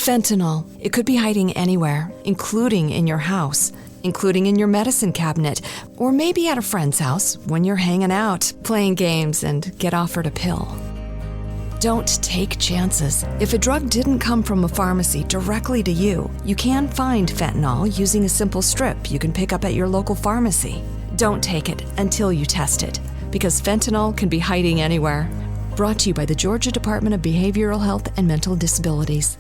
Fentanyl. It could be hiding anywhere, including in your house, including in your medicine cabinet, or maybe at a friend's house when you're hanging out, playing games, and get offered a pill. Don't take chances. If a drug didn't come from a pharmacy directly to you, you can find fentanyl using a simple strip you can pick up at your local pharmacy. Don't take it until you test it, because fentanyl can be hiding anywhere. Brought to you by the Georgia Department of Behavioral Health and Mental Disabilities.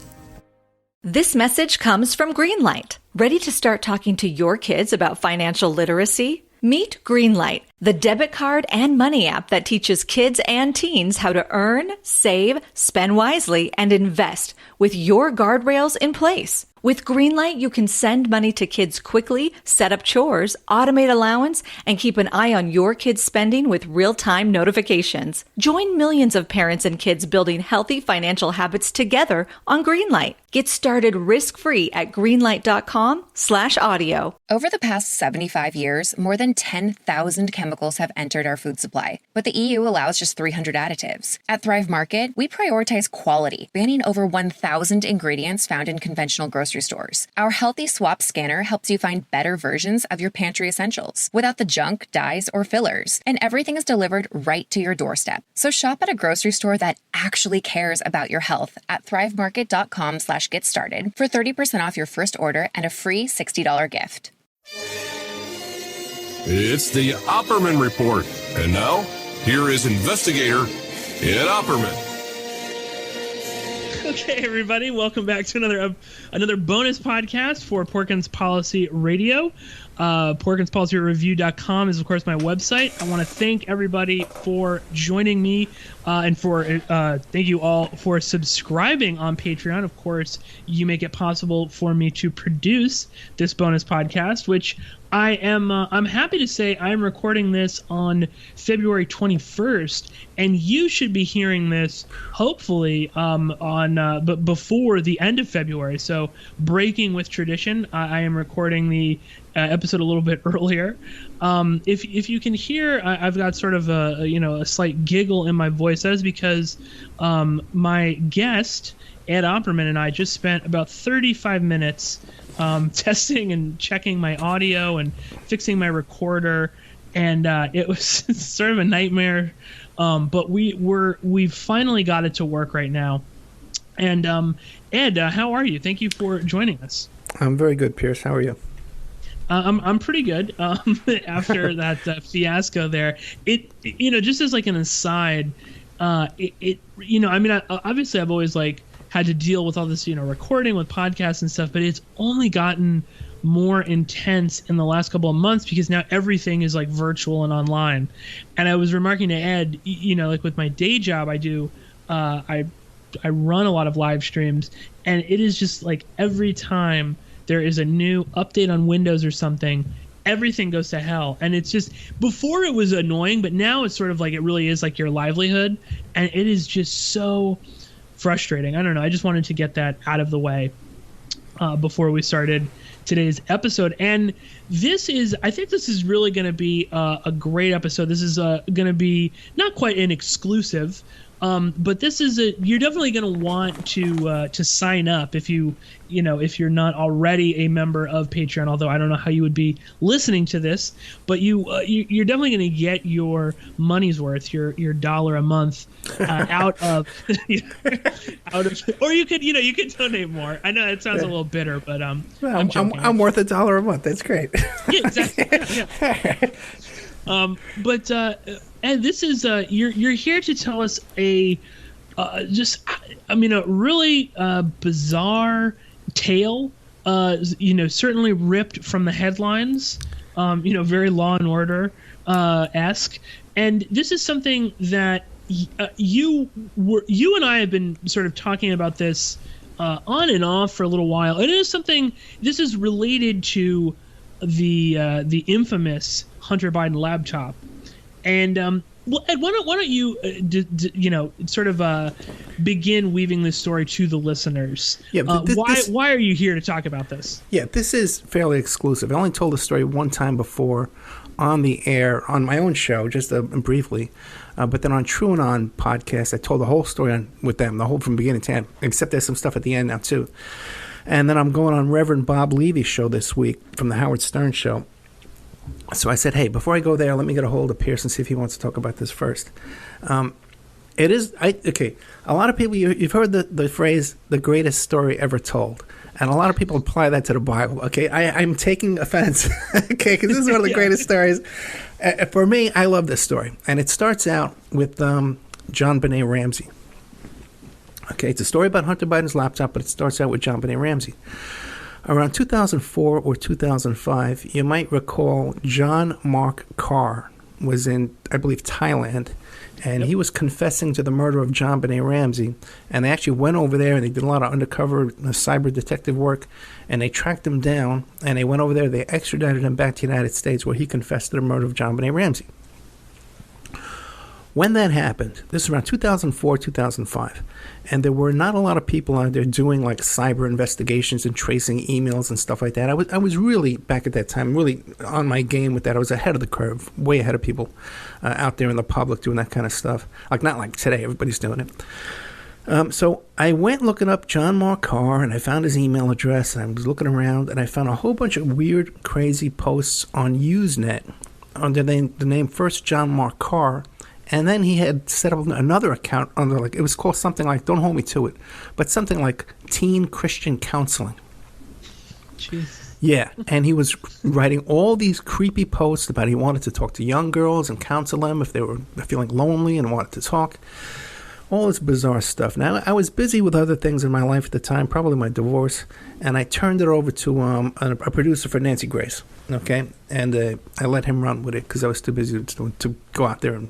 This message comes from Greenlight. Ready to start talking to your kids about financial literacy? Meet Greenlight, the debit card and money app that teaches kids and teens how to earn, save, spend wisely, and invest with your guardrails in place. With Greenlight, you can send money to kids quickly, set up chores, automate allowance, and keep an eye on your kids' spending with real-time notifications. Join millions of parents and kids building healthy financial habits together on Greenlight. Get started risk-free at greenlight.com/audio. Over the past 75 years, more than 10,000 chemicals have entered our food supply, but the EU allows just 300 additives. At Thrive Market, we prioritize quality, banning over 1,000 ingredients found in conventional grocery stores. Our Healthy Swap scanner helps you find better versions of your pantry essentials without the junk, dyes, or fillers, and everything is delivered right to your doorstep. So shop at a grocery store that actually cares about your health at thrivemarket.com/get started for 30% off your first order and a free $60 gift. It's the Opperman Report. And now, here is investigator Ed Opperman. Okay, everybody, welcome back to another bonus podcast for Porkins Policy Radio. PorkinsPolicyReview.com is, of course, my website. I want to thank everybody for joining me and thank you all for subscribing on Patreon. Of course, you make it possible for me to produce this bonus podcast, which I'm happy to say I'm recording this on February 21st, and you should be hearing this hopefully but before the end of February. So, breaking with tradition, I am recording the episode a little bit earlier. If you can hear, I've got sort of a slight giggle in my voice. That is because my guest Ed Opperman and I just spent about 35 minutes testing and checking my audio and fixing my recorder, and it was sort of a nightmare. But we've finally got it to work right now. And Ed, how are you? Thank you for joining us. I'm very good, Pearse. How are you? I'm pretty good. After that fiasco there, just as like an aside, obviously I've always had to deal with all this, recording with podcasts and stuff, but it's only gotten more intense in the last couple of months because now everything is virtual and online. And I was remarking to Ed, with my day job, I do, I run a lot of live streams, and it is just every time there is a new update on Windows or something, everything goes to hell. And it's just, before it was annoying, but now it's sort of it really is your livelihood, and it is just so frustrating. I don't know. I just wanted to get that out of the way before we started today's episode. And I think this is really going to be a great episode. This is going to be not quite an exclusive, but this is you're definitely going to want to sign up if if you're not already a member of Patreon. Although I don't know how you would be listening to this, but you're definitely going to get your money's worth, your $1 a month out of or you could donate more. I know it sounds a little bitter, but I'm worth $1 a month. That's great. Yeah, exactly. Yeah. But Ed, this is you're here to tell us a really bizarre tale. Certainly ripped from the headlines. Very Law and Order esque. And this is something that you and I have been sort of talking about this on and off for a little while. And it is something. This is related to the infamous Hunter Biden laptop. And Ed, why don't you begin weaving this story to the listeners? Yeah, why are you here to talk about this? Yeah, this is fairly exclusive. I only told the story one time before on the air on my own show, just briefly. But then on True and On podcast, I told the whole story with them, the whole from beginning to end, except there's some stuff at the end now, too. And then I'm going on Reverend Bob Levy's show this week from the Howard Stern show. So I said, hey, before I go there, let me get a hold of Pearse and see if he wants to talk about this first. Okay, a lot of people, you've heard the phrase, the greatest story ever told. And a lot of people apply that to the Bible. Okay, I'm taking offense, okay, because this is one of the greatest stories. For me, I love this story. And it starts out with John Benet Ramsey. Okay, it's a story about Hunter Biden's laptop, but it starts out with John Benet Ramsey. Around 2004 or 2005, you might recall John Mark Carr was in, I believe, Thailand, and he was confessing to the murder of John Benet Ramsey. And they actually went over there, and they did a lot of undercover cyber detective work, and they tracked him down, and they went over there, they extradited him back to the United States, where he confessed to the murder of John Benet Ramsey. When that happened, this is around 2004, 2005, and there were not a lot of people out there doing like cyber investigations and tracing emails and stuff like that. I was really, back at that time, really on my game with that. I was ahead of the curve, way ahead of people out there in the public doing that kind of stuff. Like, not like today, everybody's doing it. So I went looking up John Mark Carr, and I found his email address, and I was looking around, and I found a whole bunch of weird, crazy posts on Usenet under the name first John Mark Carr. And then he had set up another account under, like, it was called something like, don't hold me to it, but something like Teen Christian Counseling. Jeez. Yeah, and he was writing all these creepy posts about he wanted to talk to young girls and counsel them if they were feeling lonely and wanted to talk. All this bizarre stuff. Now, I was busy with other things in my life at the time, probably my divorce, and I turned it over to a producer for Nancy Grace, okay? And I let him run with it because I was too busy to go out there and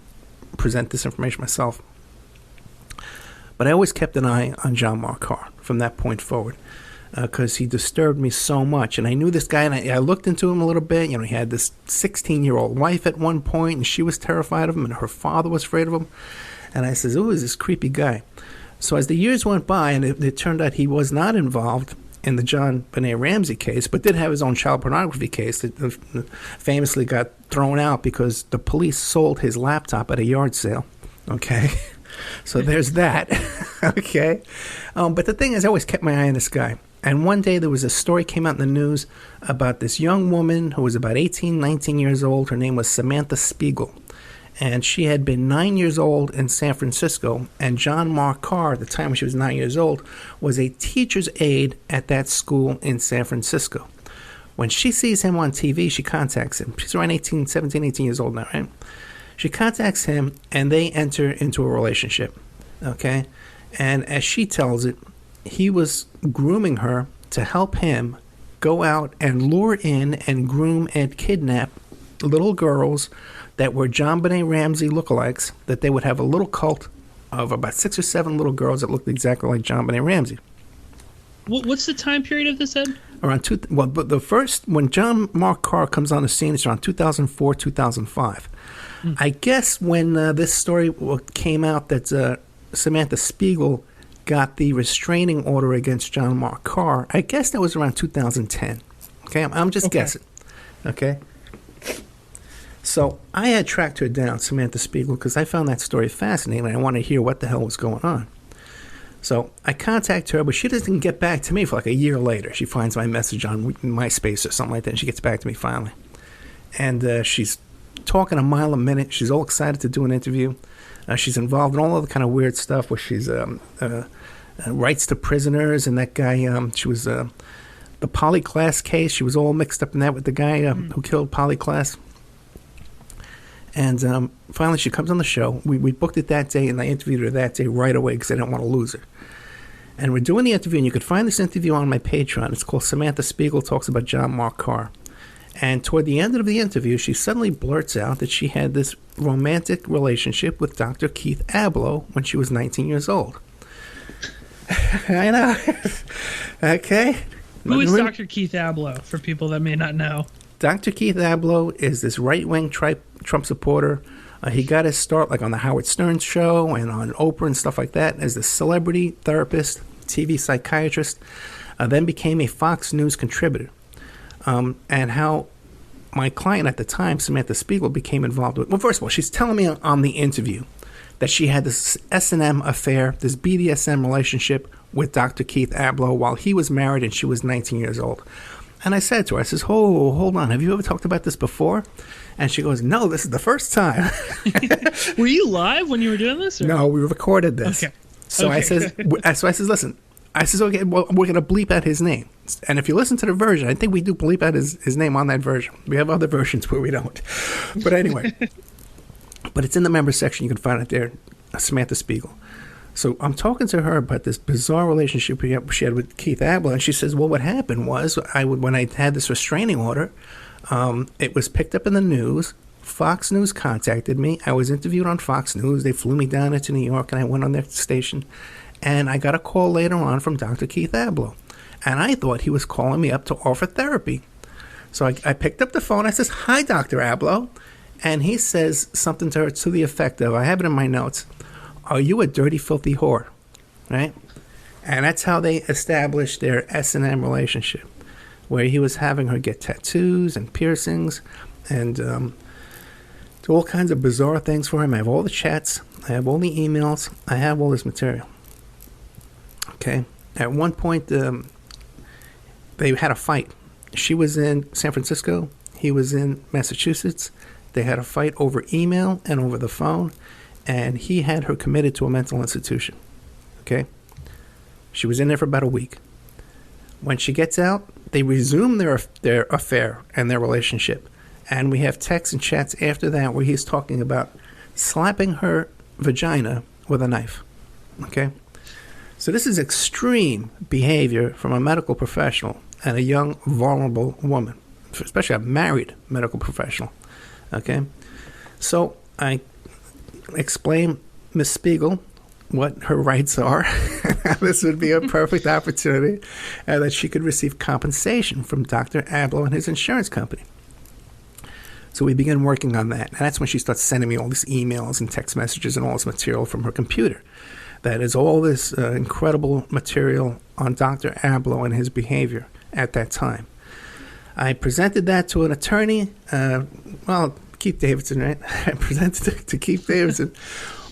present this information myself. But I always kept an eye on John Mark Carr from that point forward because he disturbed me so much. And I knew this guy, and I looked into him a little bit. You know, he had this 16-year-old wife at one point, and she was terrified of him, and her father was afraid of him. And I says, oh, is this creepy guy? So as the years went by, and it turned out he was not involved in the John Benet Ramsey case, but did have his own child pornography case that famously got thrown out because the police sold his laptop at a yard sale. Okay, so there's that. Okay, but the thing is, I always kept my eye on this guy. And one day there was a story came out in the news about this young woman who was about 18, 19 years old. Her name was Samantha Spiegel. And she had been 9 years old in San Francisco, and John Mark Carr, at the time when she was 9 years old, was a teacher's aide at that school in San Francisco. When she sees him on TV, she contacts him. She's around 17, 18 years old now, right? She contacts him, and they enter into a relationship, okay? And as she tells it, he was grooming her to help him go out and lure in and groom and kidnap little girls that were John Benet Ramsey lookalikes, that they would have a little cult of about 6 or 7 little girls that looked exactly like John Benet Ramsey. What's the time period of this, Ed? But the first, when John Mark Carr comes on the scene, it's around 2004, 2005. I guess when this story came out that Samantha Spiegel got the restraining order against John Mark Carr, I guess that was around 2010. Okay, I'm just guessing. Okay. So I had tracked her down, Samantha Spiegel, because I found that story fascinating and I wanted to hear what the hell was going on. So I contact her, but she doesn't get back to me for like a year later. She finds my message on MySpace or something like that, and she gets back to me finally. And she's talking a mile a minute. She's all excited to do an interview. She's involved in all other kind of weird stuff where she's rights to prisoners, and that guy, she was the Polly Klaas case. She was all mixed up in that with the guy who killed Polly Klaas. And finally, she comes on the show. We booked it that day, and I interviewed her that day right away because I didn't want to lose her. And we're doing the interview, and you could find this interview on my Patreon. It's called Samantha Spiegel Talks About John Mark Carr. And toward the end of the interview, she suddenly blurts out that she had this romantic relationship with Dr. Keith Abloh when she was 19 years old. I know. Okay. Who is Dr. Keith Abloh, for people that may not know? Dr. Keith Abloh is this right-wing Trump supporter. He got his start like on the Howard Stern show and on Oprah and stuff like that as a celebrity therapist, TV psychiatrist, then became a Fox News contributor. And how my client at the time, Samantha Spiegel, became involved with. Well, first of all, she's telling me on the interview that she had this S&M affair, this BDSM relationship with Dr. Keith Abloh while he was married and she was 19 years old. And I said to her, I says, "Oh, hold on. Have you ever talked about this before?" And she goes, "No, this is the first time." Were you live when you were doing this? Or? No, we recorded this. Okay. So I says, "Listen." I says, "Okay, well, we're going to bleep out his name. And if you listen to the version, I think we do bleep out his name on that version. We have other versions where we don't. But anyway, but it's in the members section. You can find it there, Samantha Spiegel. So I'm talking to her about this bizarre relationship she had with Keith Abloh, and she says, well, what happened was when I had this restraining order, it was picked up in the news. Fox News contacted me. I was interviewed on Fox News. They flew me down into New York, and I went on their station. And I got a call later on from Dr. Keith Abloh. And I thought he was calling me up to offer therapy. So I picked up the phone. I says, "Hi, Dr. Abloh." And he says something to her to the effect of, I have it in my notes, "Are you a dirty, filthy whore?" Right? And that's how they established their S&M relationship, where he was having her get tattoos and piercings and do all kinds of bizarre things for him. I have all the chats. I have all the emails. I have all this material. Okay. At one point, they had a fight. She was in San Francisco. He was in Massachusetts. They had a fight over email and over the phone. And he had her committed to a mental institution. Okay? She was in there for about a week. When she gets out, they resume their affair and their relationship. And we have texts and chats after that where he's talking about slapping her vagina with a knife. Okay? So this is extreme behavior from a medical professional and a young, vulnerable woman, especially a married medical professional. Okay? So I explain Ms. Spiegel what her rights are. This would be a perfect opportunity that she could receive compensation from Dr. Abloh and his insurance company. So we begin working on that. And that's when she starts sending me all these emails and text messages and all this material from her computer. That is all this incredible material on Dr. Abloh and his behavior at that time. I presented that to an attorney, Keith Davidson, right? I presented it to Keith Davidson.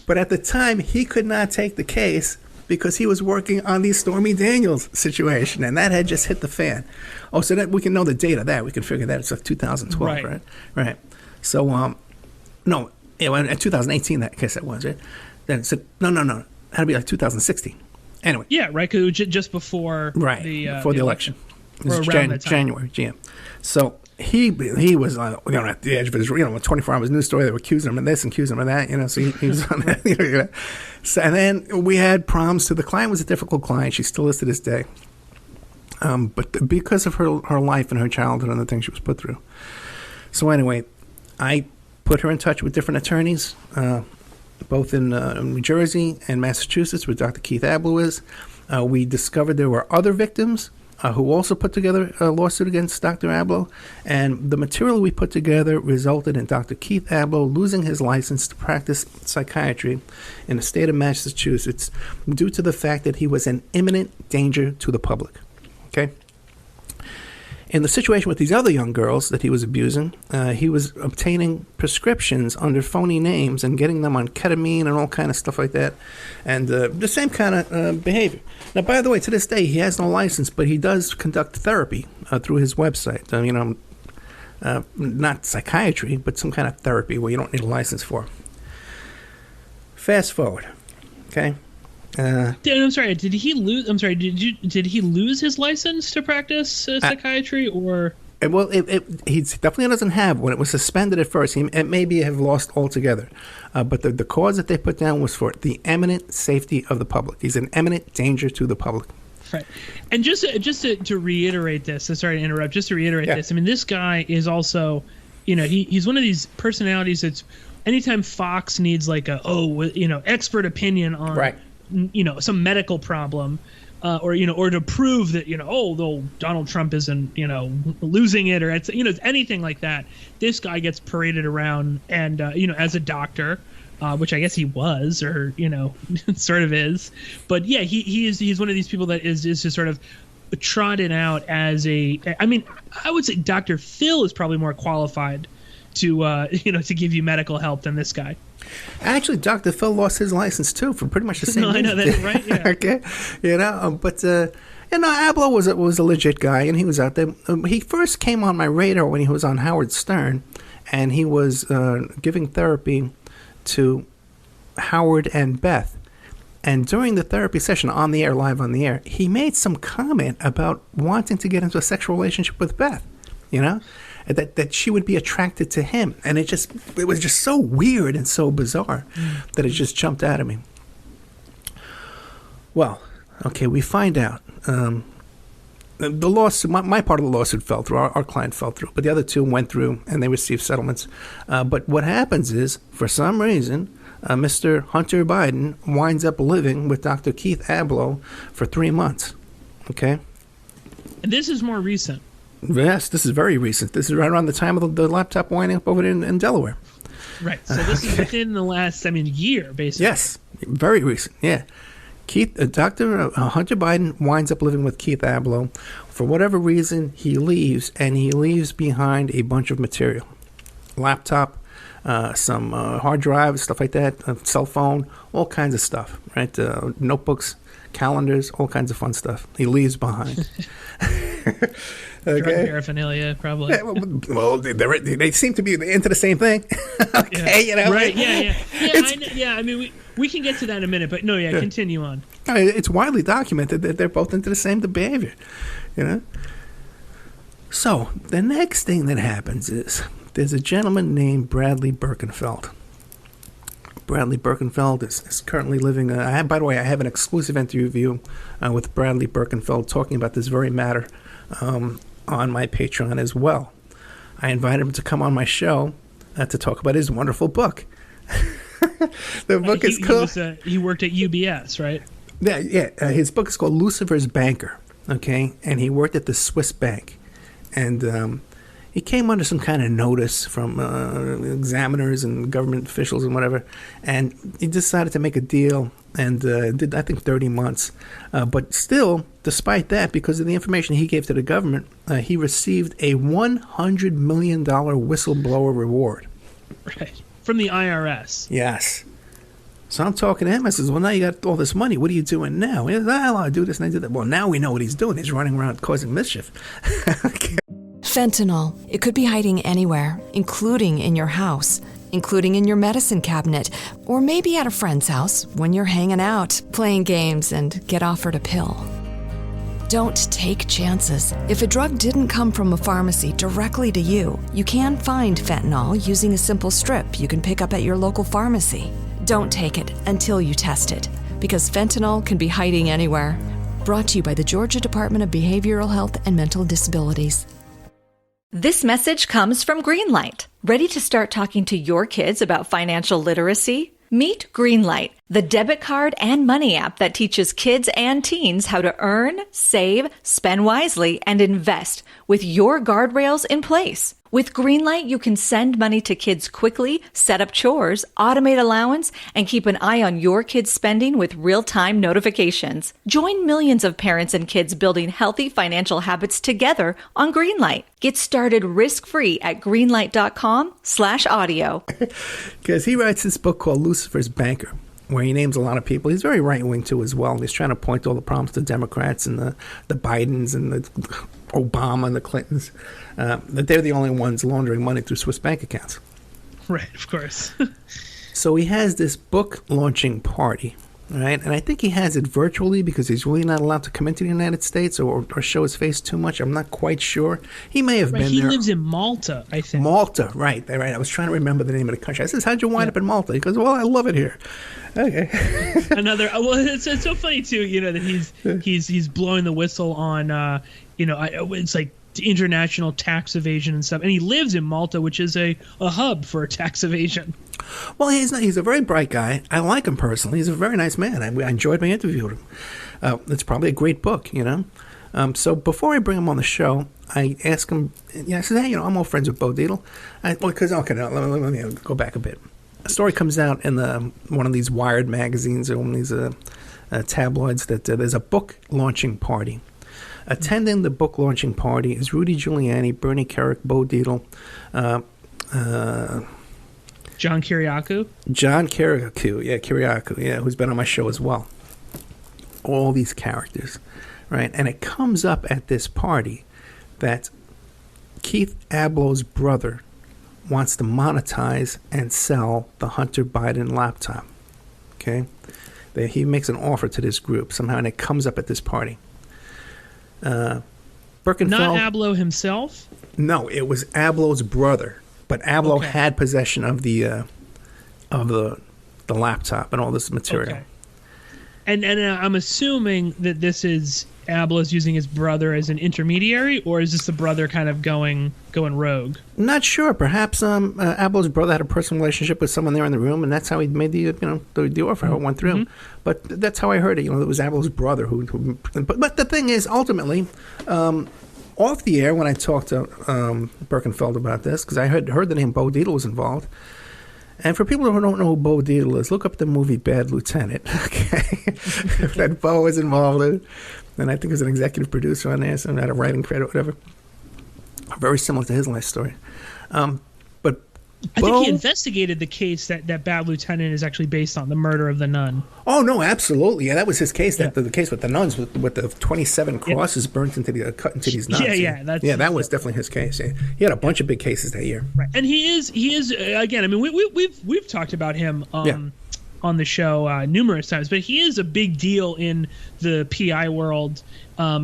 But at the time, he could not take the case because he was working on the Stormy Daniels situation, and that had just hit the fan. Oh, so that we can know the date of that. We can figure that it's like 2012, right? Right. So, in 2018, that case that was, right? Then it said, no. Had to be like 2016. Anyway. Yeah, right, because it was just before before the election. Or around that time. January, GM. So he was at the edge of his, 24 hours news story. They were accusing him of this and accusing him of that, so he was on that. So, and then we had problems. So the client was a difficult client. She still is to this day. But because of her life and her childhood and the things she was put through. So anyway, I put her in touch with different attorneys, both in New Jersey and Massachusetts, where Dr. Keith Abloh is. We discovered there were other victims who also put together a lawsuit against Dr. Abloh. And the material we put together resulted in Dr. Keith Abloh losing his license to practice psychiatry in the state of Massachusetts due to the fact that he was an imminent danger to the public. Okay? In the situation with these other young girls that he was abusing, he was obtaining prescriptions under phony names and getting them on ketamine and all kind of stuff like that, and the same kind of behavior. Now, by the way, to this day, he has no license, but he does conduct therapy through his website. Not psychiatry, but some kind of therapy where you don't need a license for. Fast forward, okay? I'm sorry. Did he lose? I'm sorry. Did he lose his license to practice psychiatry, or? Well, he definitely doesn't have. When it was suspended at first, it maybe have lost altogether. But the cause that they put down was for the imminent safety of the public. He's an imminent danger to the public. Right. And just to reiterate this, I'm sorry to interrupt. Just to reiterate this, I mean, this guy is also, he's one of these personalities that's anytime Fox needs like expert opinion on. Right. Some medical problem, or to prove that though Donald Trump isn't losing it, or it's anything like that. This guy gets paraded around, and as a doctor, which I guess he was, or sort of is. But yeah, he's one of these people that is just sort of trotted out as I mean, I would say Dr. Phil is probably more qualified to to give you medical help than this guy. Actually, Dr. Phil lost his license too for pretty much the same No, I know reason. that, right? Yeah. Okay, but Abloh was a legit guy, and he was out there. He first came on my radar when he was on Howard Stern, and he was giving therapy to Howard and Beth. And during the therapy session on the air, live on the air, he made some comment about wanting to get into a sexual relationship with Beth, that she would be attracted to him. And it was just so weird and so bizarre that it just jumped out at me. Well, okay, we find out. The lawsuit, my part of the lawsuit fell through. Our client fell through. But the other two went through, and they received settlements. But what happens is, for some reason, Mr. Hunter Biden winds up living with Dr. Keith Abloh for 3 months. Okay? And this is more recent. Yes, this is very recent. This is right around the time of the laptop winding up over in Delaware. Right. So this is within the last, year, basically. Yes, very recent. Yeah. Dr. Hunter Biden winds up living with Keith Abloh. For whatever reason, he leaves, and he leaves behind a bunch of material. Laptop, some hard drives, stuff like that, a cell phone, all kinds of stuff, right? Notebooks, calendars, all kinds of fun stuff. He leaves behind. Okay. Drug paraphernalia, probably. Yeah, well, they seem to be into the same thing. Okay, yeah. Right, yeah. I mean, we can get to that in a minute, but no, continue on. It's widely documented that they're both into the same behavior, So, the next thing that happens is there's a gentleman named Bradley Birkenfeld. Bradley Birkenfeld is currently living... by the way, I have an exclusive interview with Bradley Birkenfeld talking about this very matter on my Patreon as well. I invited him to come on my show to talk about his wonderful book. The book is called... He worked at UBS, right? Yeah. His book is called Lucifer's Banker, okay? And he worked at the Swiss bank. And he came under some kind of notice from examiners and government officials and whatever. And he decided to make a deal and did, I think, 30 months. But still, despite that, because of the information he gave to the government, he received a $100 million whistleblower reward. Right. From the IRS. Yes. So I'm talking to him. I says, well, now you got all this money. What are you doing now? He says, I do this and I do that. Well, now we know what he's doing. He's running around causing mischief. Fentanyl. It could be hiding anywhere, including in your house, including in your medicine cabinet, or maybe at a friend's house when you're hanging out, playing games, and get offered a pill. Don't take chances. If a drug didn't come from a pharmacy directly to you, you can find fentanyl using a simple strip you can pick up at your local pharmacy. Don't take it until you test it, because fentanyl can be hiding anywhere. Brought to you by the Georgia Department of Behavioral Health and Mental Disabilities. This message comes from Greenlight. Ready to start talking to your kids about financial literacy? Meet Greenlight, the debit card and money app that teaches kids and teens how to earn, save, spend wisely, and invest with your guardrails in place. With Greenlight, you can send money to kids quickly, set up chores, automate allowance, and keep an eye on your kids' spending with real-time notifications. Join millions of parents and kids building healthy financial habits together on Greenlight. Get started risk-free at greenlight.com/audio. Because he writes this book called Lucifer's Banker, where he names a lot of people. He's very right-wing, too, as well. He's trying to point all the problems to Democrats and the Bidens and the Obama and the Clintons, that they're the only ones laundering money through Swiss bank accounts. Right, of course. So he has this book launching party, right? And I think he has it virtually because he's really not allowed to come into the United States or show his face too much. I'm not quite sure. He may have been there. He lives in Malta, I think. Malta, right. I was trying to remember the name of the country. I says, how'd you wind up in Malta? He goes, well, I love it here. Okay. It's so funny, too, that he's blowing the whistle on, it's like international tax evasion and stuff. And he lives in Malta, which is a hub for tax evasion. Well, he's a very bright guy. I like him personally. He's a very nice man. I enjoyed my interview with him. It's probably a great book, So before I bring him on the show, I ask him, I said, hey, I'm all friends with Bo Dietl. Let me go back a bit. A story comes out in one of these Wired magazines or one of these tabloids that there's a book launching party Attending the book launching party is Rudy Giuliani, Bernie Kerik, Bo Dietl, John Kiriakou? John Kiriakou, who's been on my show as well. All these characters, right? And it comes up at this party that Keith Ablow's brother wants to monetize and sell the Hunter Biden laptop. Okay? He makes an offer to this group somehow, and it comes up at this party. Birkenfeld... Not Ablow himself? No, it was Ablow's brother. But Ablow had possession of the laptop and all this material. Okay. And I'm assuming that this is Ablow's using his brother as an intermediary, or is this the brother kind of going rogue? Not sure. Perhaps Ablow's brother had a personal relationship with someone there in the room, and that's how he made the offer. How it went through. Mm-hmm. But that's how I heard it. It was Ablow's brother who. But the thing is, ultimately. Off the air, when I talked to Birkenfeld about this, because I heard the name Bo Dietl was involved. And for people who don't know who Bo Dietl is, look up the movie Bad Lieutenant, okay? That Bo was involved in. And I think he was an executive producer on there, so had a writing credit, whatever. Very similar to his life story. But I think he investigated the case that Bad Lieutenant is actually based on, the murder of the nun. Oh, no, absolutely. Yeah, that was his case. The case with the nuns, with the 27 crosses burnt into cut into these nuns. That was definitely his case. Yeah. He had a bunch of big cases that year. Right, and he is again. I mean, we've talked about him on the show numerous times, but he is a big deal in the PI world.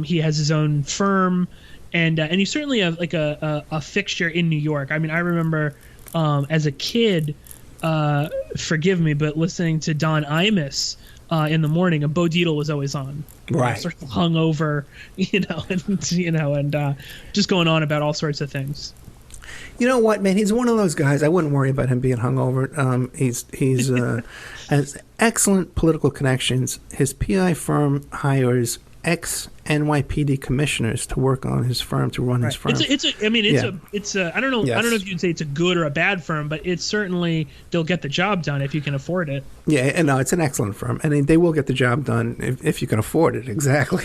He has his own firm, and he's certainly a fixture in New York. I mean, I remember. As a kid, forgive me, but listening to Don Imus in the morning, and Bo Dietl was always on, right? Sort of hungover, and just going on about all sorts of things. You know what, man? He's one of those guys. I wouldn't worry about him being hungover. He's has excellent political connections. His PI firm hires ex-NYPD commissioners to work on his firm, to run his firm. I don't know if you'd say it's a good or a bad firm, but it's certainly, they'll get the job done if you can afford it. Yeah, and no, it's an excellent firm, and they will get the job done if you can afford it. Exactly,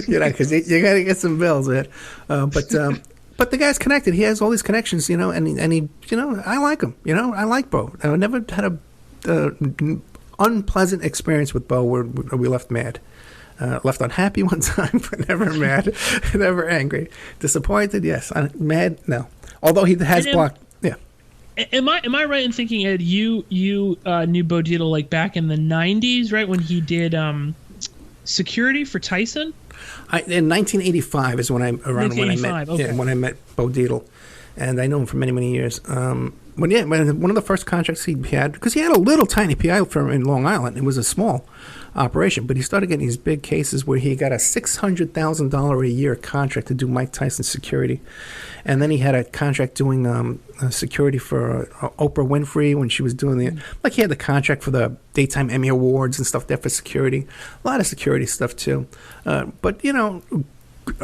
because you got to get some bills, man. But the guy's connected. He has all these connections, and he, I like him. I like Bo. I never had a unpleasant experience with Bo where we left mad. Left unhappy one time, but never mad, never angry. Disappointed, yes. Mad, no. Although he has blocked, yeah. Am I right in thinking, Ed, you knew Bo Dietl like back in the 90s, right, when he did security for Tyson? In 1985 is when I met Bo Dietl, and I know him for many, many years. When one of the first contracts he had, because he had a little tiny PI firm in Long Island. It was a small operation, but he started getting these big cases where he got a $600,000 a year contract to do Mike Tyson security, and then he had a contract doing security for Oprah Winfrey when she was doing he had the contract for the daytime Emmy Awards and stuff there for security, a lot of security stuff too. But some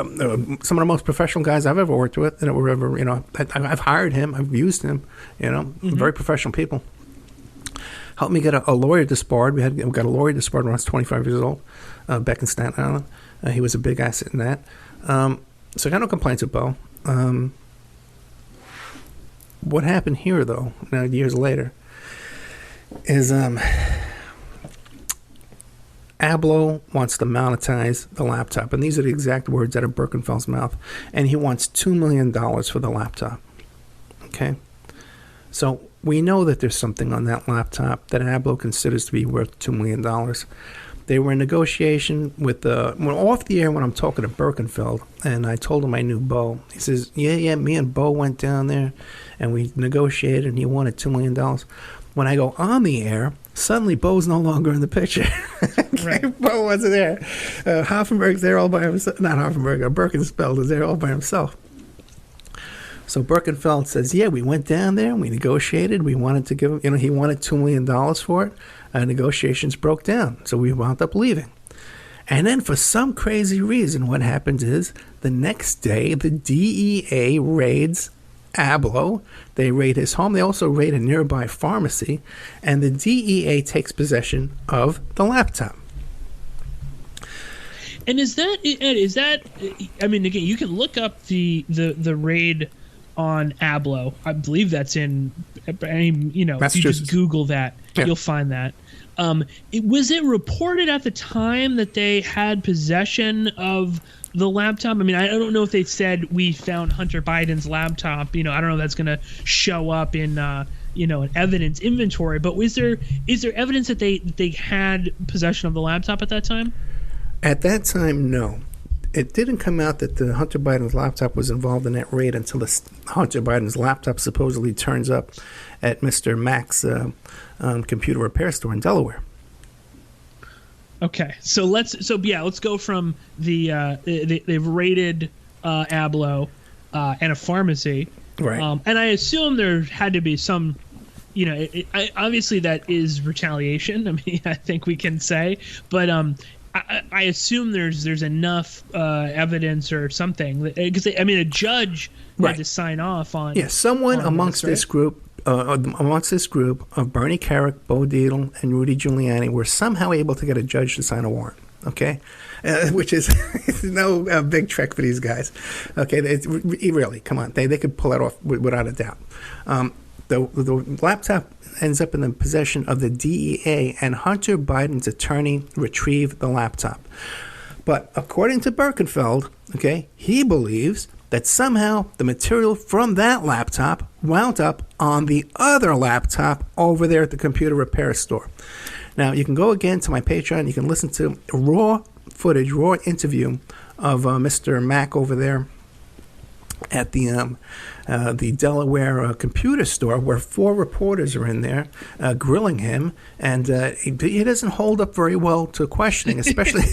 of the most professional guys I've ever worked with, and I've hired him, I've used him, very professional people. Helped me get a lawyer disbarred. We got a lawyer disbarred when I was 25 years old, back in Staten Island. He was a big asset in that. So I got no complaints with Bo. What happened here, though, now years later, is Ablow wants to monetize the laptop. And these are the exact words out of Birkenfeld's mouth. And he wants $2 million for the laptop. Okay? So we know that there's something on that laptop that Ablow considers to be worth $2 million. They were in negotiation with off the air when I'm talking to Birkenfeld, and I told him I knew Bo. He says, yeah, me and Bo went down there, and we negotiated, and he wanted $2 million. When I go on the air, suddenly Bo's no longer in the picture. Right. Bo wasn't there. Hoffenberg's there all by himself. Not Hoffenberg, Birkenfeld is there all by himself. So Birkenfeld says, yeah, we went down there and we negotiated. We wanted to give him, he wanted $2 million for it. Negotiations broke down. So we wound up leaving. And then for some crazy reason, what happens is the next day, the DEA raids Ablow. They raid his home. They also raid a nearby pharmacy. And the DEA takes possession of the laptop. And is that? I mean, again, you can look up the raid on Ablo. I believe that's in. If you just Google that, you'll find that. Was it reported at the time that they had possession of the laptop? I mean, I don't know if they said we found Hunter Biden's laptop. I don't know if that's going to show up in an evidence inventory. But is there evidence that they had possession of the laptop at that time? At that time, no. It didn't come out that the Hunter Biden's laptop was involved in that raid until Hunter Biden's laptop supposedly turns up at Mr. Mack's computer repair store in Delaware. Okay, so let's go from they've raided Ablo and a pharmacy, right? And I assume there had to be some, obviously that is retaliation. I mean, I think we can say, but I assume there's enough evidence or something because a judge had to sign off on. Yeah, someone amongst this group. Amongst this group of Bernie Carrick, Bo Dietl, and Rudy Giuliani were somehow able to get a judge to sign a warrant, okay? Which is no big trick for these guys, okay? Really, come on. They could pull that off without a doubt. The laptop ends up in the possession of the DEA, and Hunter Biden's attorney retrieved the laptop. But according to Birkenfeld, okay, he believes that somehow the material from that laptop wound up on the other laptop over there at the computer repair store. Now, you can go again to my Patreon. You can listen to raw footage, raw interview of Mr. Mack over there at the Delaware computer store, where 4 reporters are in there grilling him, and he doesn't hold up very well to questioning, especially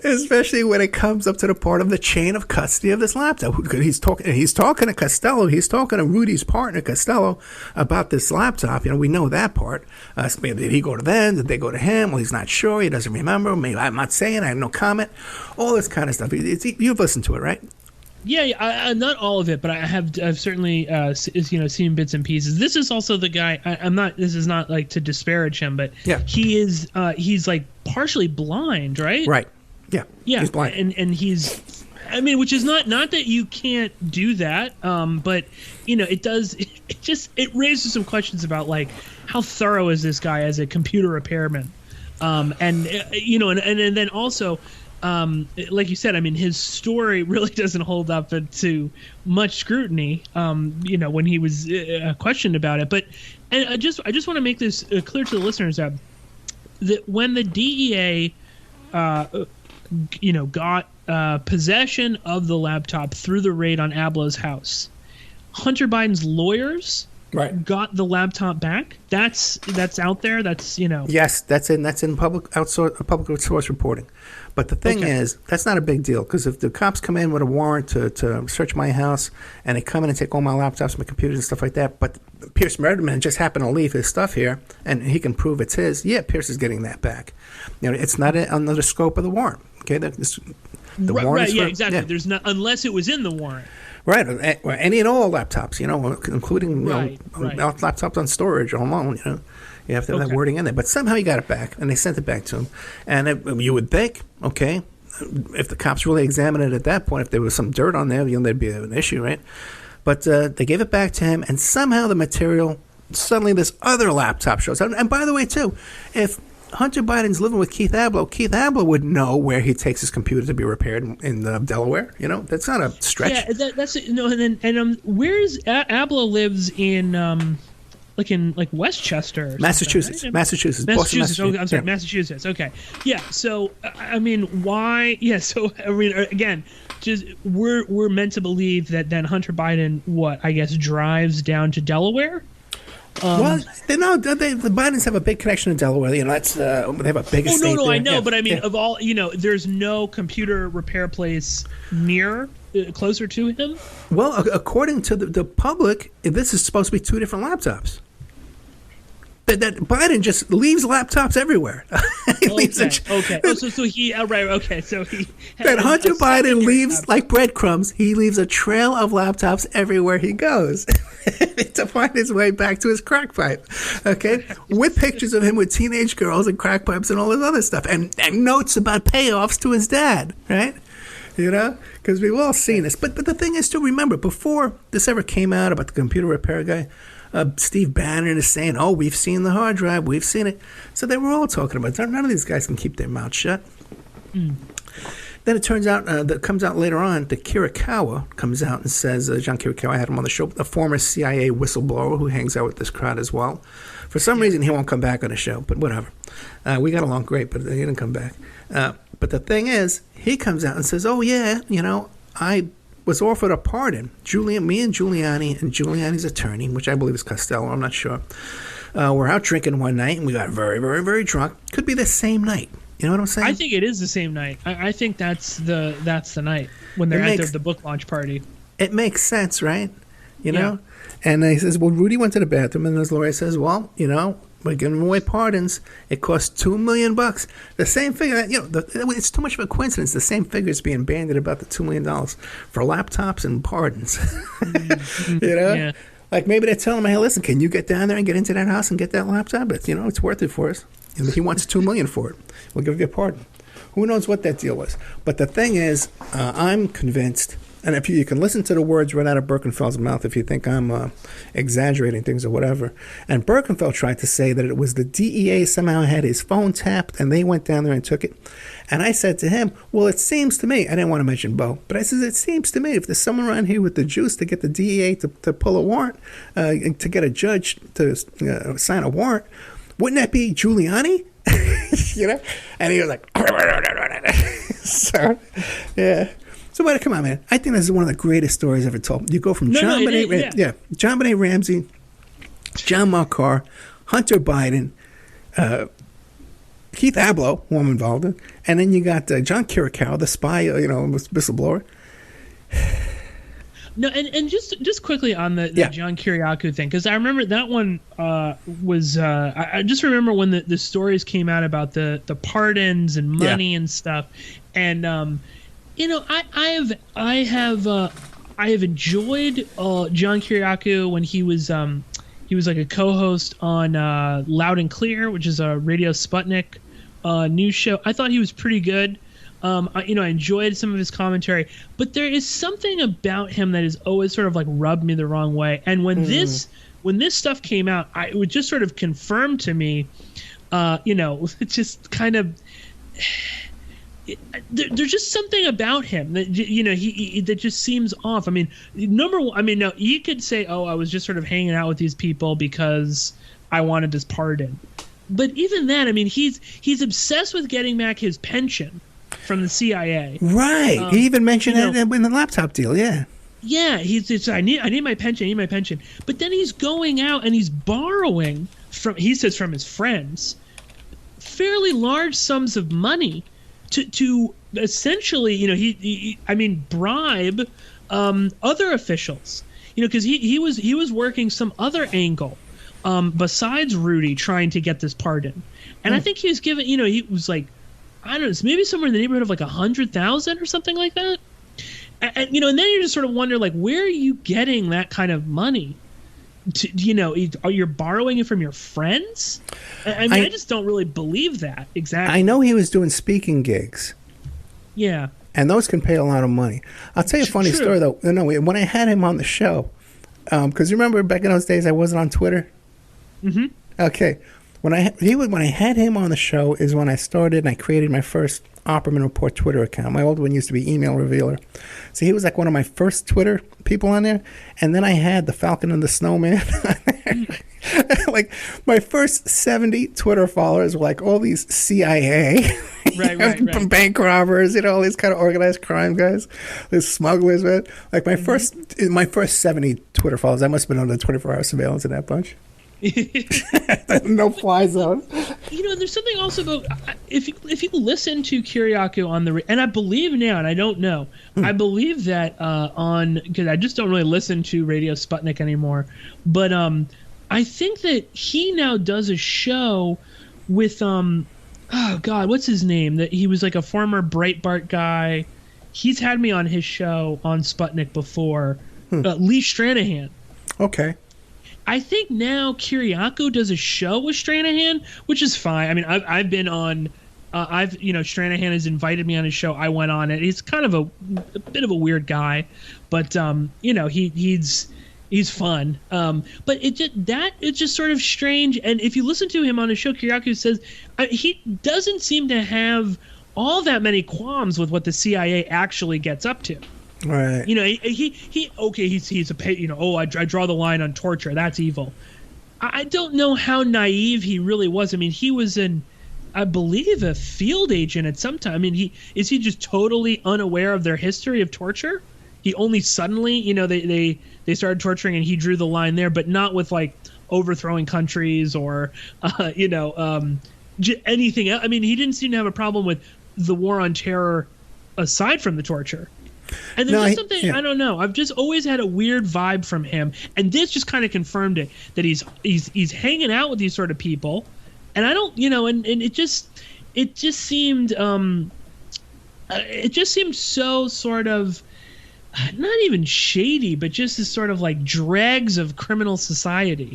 especially when it comes up to the part of the chain of custody of this laptop. He's talking to Costello, he's talking to Rudy's partner Costello about this laptop. We know that part. Did he go to them? Did they go to him? Well, he's not sure. He doesn't remember. Maybe I'm not saying. I have no comment. All this kind of stuff. You've listened to it, right? Yeah, not all of it, but I've certainly seen bits and pieces. This is also the guy. This is not like to disparage him, but he's like partially blind, right? Right. Yeah. He's blind, and he's. I mean, which is not that you can't do that, but it does. It raises some questions about like how thorough is this guy as a computer repairman, and then also. Like you said, I mean, his story really doesn't hold up to much scrutiny, when he was questioned about it. But I just want to make this clear to the listeners that when the DEA, got possession of the laptop through the raid on Ablo's house, Hunter Biden's lawyers got the laptop back. That's out there. That's Yes, that's in public source reporting. But the thing is, that's not a big deal, because if the cops come in with a warrant to search my house, and they come in and take all my laptops, my computers and stuff like that, but Pearse Redmond just happened to leave his stuff here, and he can prove it's his, Pearse is getting that back. It's not under the scope of the warrant. Okay, the warrant. Right, exactly. Yeah. There's not, unless it was in the warrant. Right, any and all laptops, including laptops on storage or loan, You have to have that wording in there. But somehow he got it back, and they sent it back to him. And you would think, if the cops really examined it at that point, if there was some dirt on there, there'd be an issue, right? But they gave it back to him, and somehow the material, suddenly this other laptop shows up. And by the way, too, if Hunter Biden's living with Keith Abloh would know where he takes his computer to be repaired in Delaware. That's not a stretch. Yeah, that's no. And where's Abloh lives in Westchester, Massachusetts. Right? Massachusetts. Oh, I'm sorry, Massachusetts. Okay, yeah. So I mean, why? Yeah. So I mean, again, just we're meant to believe that then Hunter Biden, drives down to Delaware. The Bidens have a big connection to Delaware. That's they have a big estate there. I know, but I mean, of all, there's no computer repair place closer to him. Well, according to the public, this is supposed to be 2 different laptops. that Biden just leaves laptops everywhere. Okay. Oh, so he right. Okay, so he that Hunter Biden leaves like breadcrumbs. He leaves a trail of laptops everywhere he goes to find his way back to his crack pipe. Okay, with pictures of him with teenage girls and crack pipes and all this other stuff, and notes about payoffs to his dad. Right. You know, because we've all seen this. But the thing is to remember, before this ever came out about the computer repair guy, Steve Bannon is saying, oh, we've seen the hard drive, we've seen it. So they were all talking about it. None of these guys can keep their mouth shut. Then it turns out, that comes out later on, that Kirikawa comes out and says, John Kirikawa, I had him on the show, a former CIA whistleblower who hangs out with this crowd as well. For some reason, he won't come back on the show, but whatever. We got along great, but he didn't come back. But the thing is, he comes out and says, oh, yeah, you know, I was offered a pardon. Me and Giuliani and Giuliani's attorney, which I believe is Costello, I'm not sure, were out drinking one night, and we got very, very, very drunk. Could be the same night. You know what I'm saying? I think it is the same night. I think that's the night when they're at the book launch party. It makes sense, right? You know? And he says, well, Rudy went to the bathroom, and his lawyer says, well, you know, we're giving away pardons. It costs $2 million. The same figure, you know, it's too much of a coincidence. The same figure is being bandied about the $2 million for laptops and pardons. You know? Yeah. Like maybe they're telling him, hey, listen, can you get down there and get into that house and get that laptop? It's, you know, it's worth it for us. And he wants $2 million for it. We'll give you a pardon. Who knows what that deal was? But the thing is, I'm convinced, and if you can listen to the words right out of Birkenfeld's mouth if you think I'm exaggerating things or whatever. And Birkenfeld tried to say that it was the DEA somehow had his phone tapped and they went down there and took it. And I said to him, well, it seems to me, I didn't want to mention Bo, but I said, it seems to me if there's someone around here with the juice to get the DEA to pull a warrant, to get a judge to sign a warrant, wouldn't that be Giuliani? You know? And he was like, so, yeah. So, but come on, man. I think this is one of the greatest stories ever told. You go from John Benet Ramsey, John Marcar, Hunter Biden, Keith Abloh, who I'm involved in, and then you got John Kirikawa, the spy, you know, whistleblower. No, and just quickly on the John Kiriakou thing, because I remember that one was I just remember when the stories came out about the pardons and money and stuff, and you know, I have enjoyed John Kiriakou when he was like a co-host on Loud and Clear, which is a Radio Sputnik news show. I thought he was pretty good. I enjoyed some of his commentary, but there is something about him that has always sort of like rubbed me the wrong way. And when this stuff came out, it would just sort of confirm to me, it's just kind of. There's just something about him that that just seems off. I mean, number one, no, you could say, "Oh, I was just sort of hanging out with these people because I wanted this pardon," but even then, I mean, he's obsessed with getting back his pension from the CIA. Right. He even mentioned that in the laptop deal. Yeah. Yeah. I need my pension. I need my pension. But then he's going out and he's borrowing from his friends fairly large sums of money to essentially, bribe other officials, because he was working some other angle besides Rudy trying to get this pardon. And I think he was given, he was like, I don't know, maybe somewhere in the neighborhood of like 100,000 or something like that. And then you just sort of wonder, like, where are you getting that kind of money? Are you borrowing it from your friends? I just don't really believe that exactly. I know he was doing speaking gigs. Yeah. And those can pay a lot of money. I'll tell you a funny story, though. No, when I had him on the show, because you remember back in those days I wasn't on Twitter? Mm-hmm. Okay. When I had him on the show is when I started and I created my first Opperman Report Twitter account. My old one used to be Email Revealer. So he was like one of my first Twitter people on there. And then I had the Falcon and the Snowman on there. Like my first 70 Twitter followers were like all these CIA, right. bank robbers, all these kind of organized crime guys, these smugglers, man. Like my first 70 Twitter followers, I must have been under 24-hour surveillance in that bunch. No fly zone. There's something also about if you listen to Kiriakou on and I believe now, and I don't know, I believe that because I just don't really listen to Radio Sputnik anymore, but I think that he now does a show with oh God, what's his name? That he was like a former Breitbart guy. He's had me on his show on Sputnik before. Lee Stranahan. Okay. I think now Kiriakou does a show with Stranahan, which is fine. I mean, I've been on. Stranahan has invited me on his show. I went on it. He's kind of a bit of a weird guy, but he's fun. But it's just sort of strange. And if you listen to him on his show, Kiriakou says he doesn't seem to have all that many qualms with what the CIA actually gets up to. Right. He's I draw the line on torture. That's evil. I don't know how naive he really was. I mean, he was I believe, a field agent at some time. I mean, is he just totally unaware of their history of torture? He only suddenly, they started torturing and he drew the line there, but not with like overthrowing countries or, anything else. I mean, he didn't seem to have a problem with the war on terror aside from the torture. And there's something, I don't know. I've just always had a weird vibe from him. And this just kind of confirmed it, that he's hanging out with these sort of people. And I don't, and it just seemed so sort of, not even shady, but just this sort of like dregs of criminal society,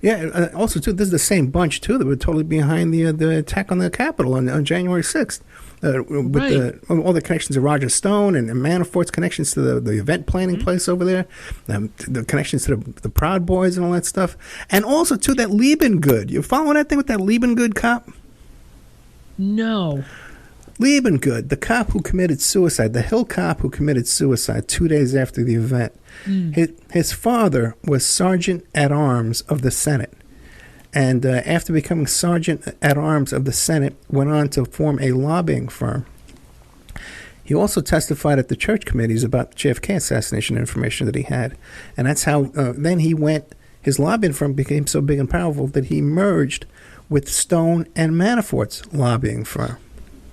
Yeah. Also, too, this is the same bunch too that were totally behind the attack on the Capitol on January 6th. With all the connections of Roger Stone and Manafort's connections to the event planning place over there, the connections to the Proud Boys and all that stuff, and also to that Liebengood. You following that thing with that Liebengood cop? No. Liebengood, the cop who committed suicide, the Hill cop who committed suicide 2 days after the event. His father was Sergeant at Arms of the Senate. And after becoming Sergeant at Arms of the Senate, went on to form a lobbying firm. He also testified at the church committees about the JFK assassination information that he had. And that's how then his lobbying firm became so big and powerful that he merged with Stone and Manafort's lobbying firm.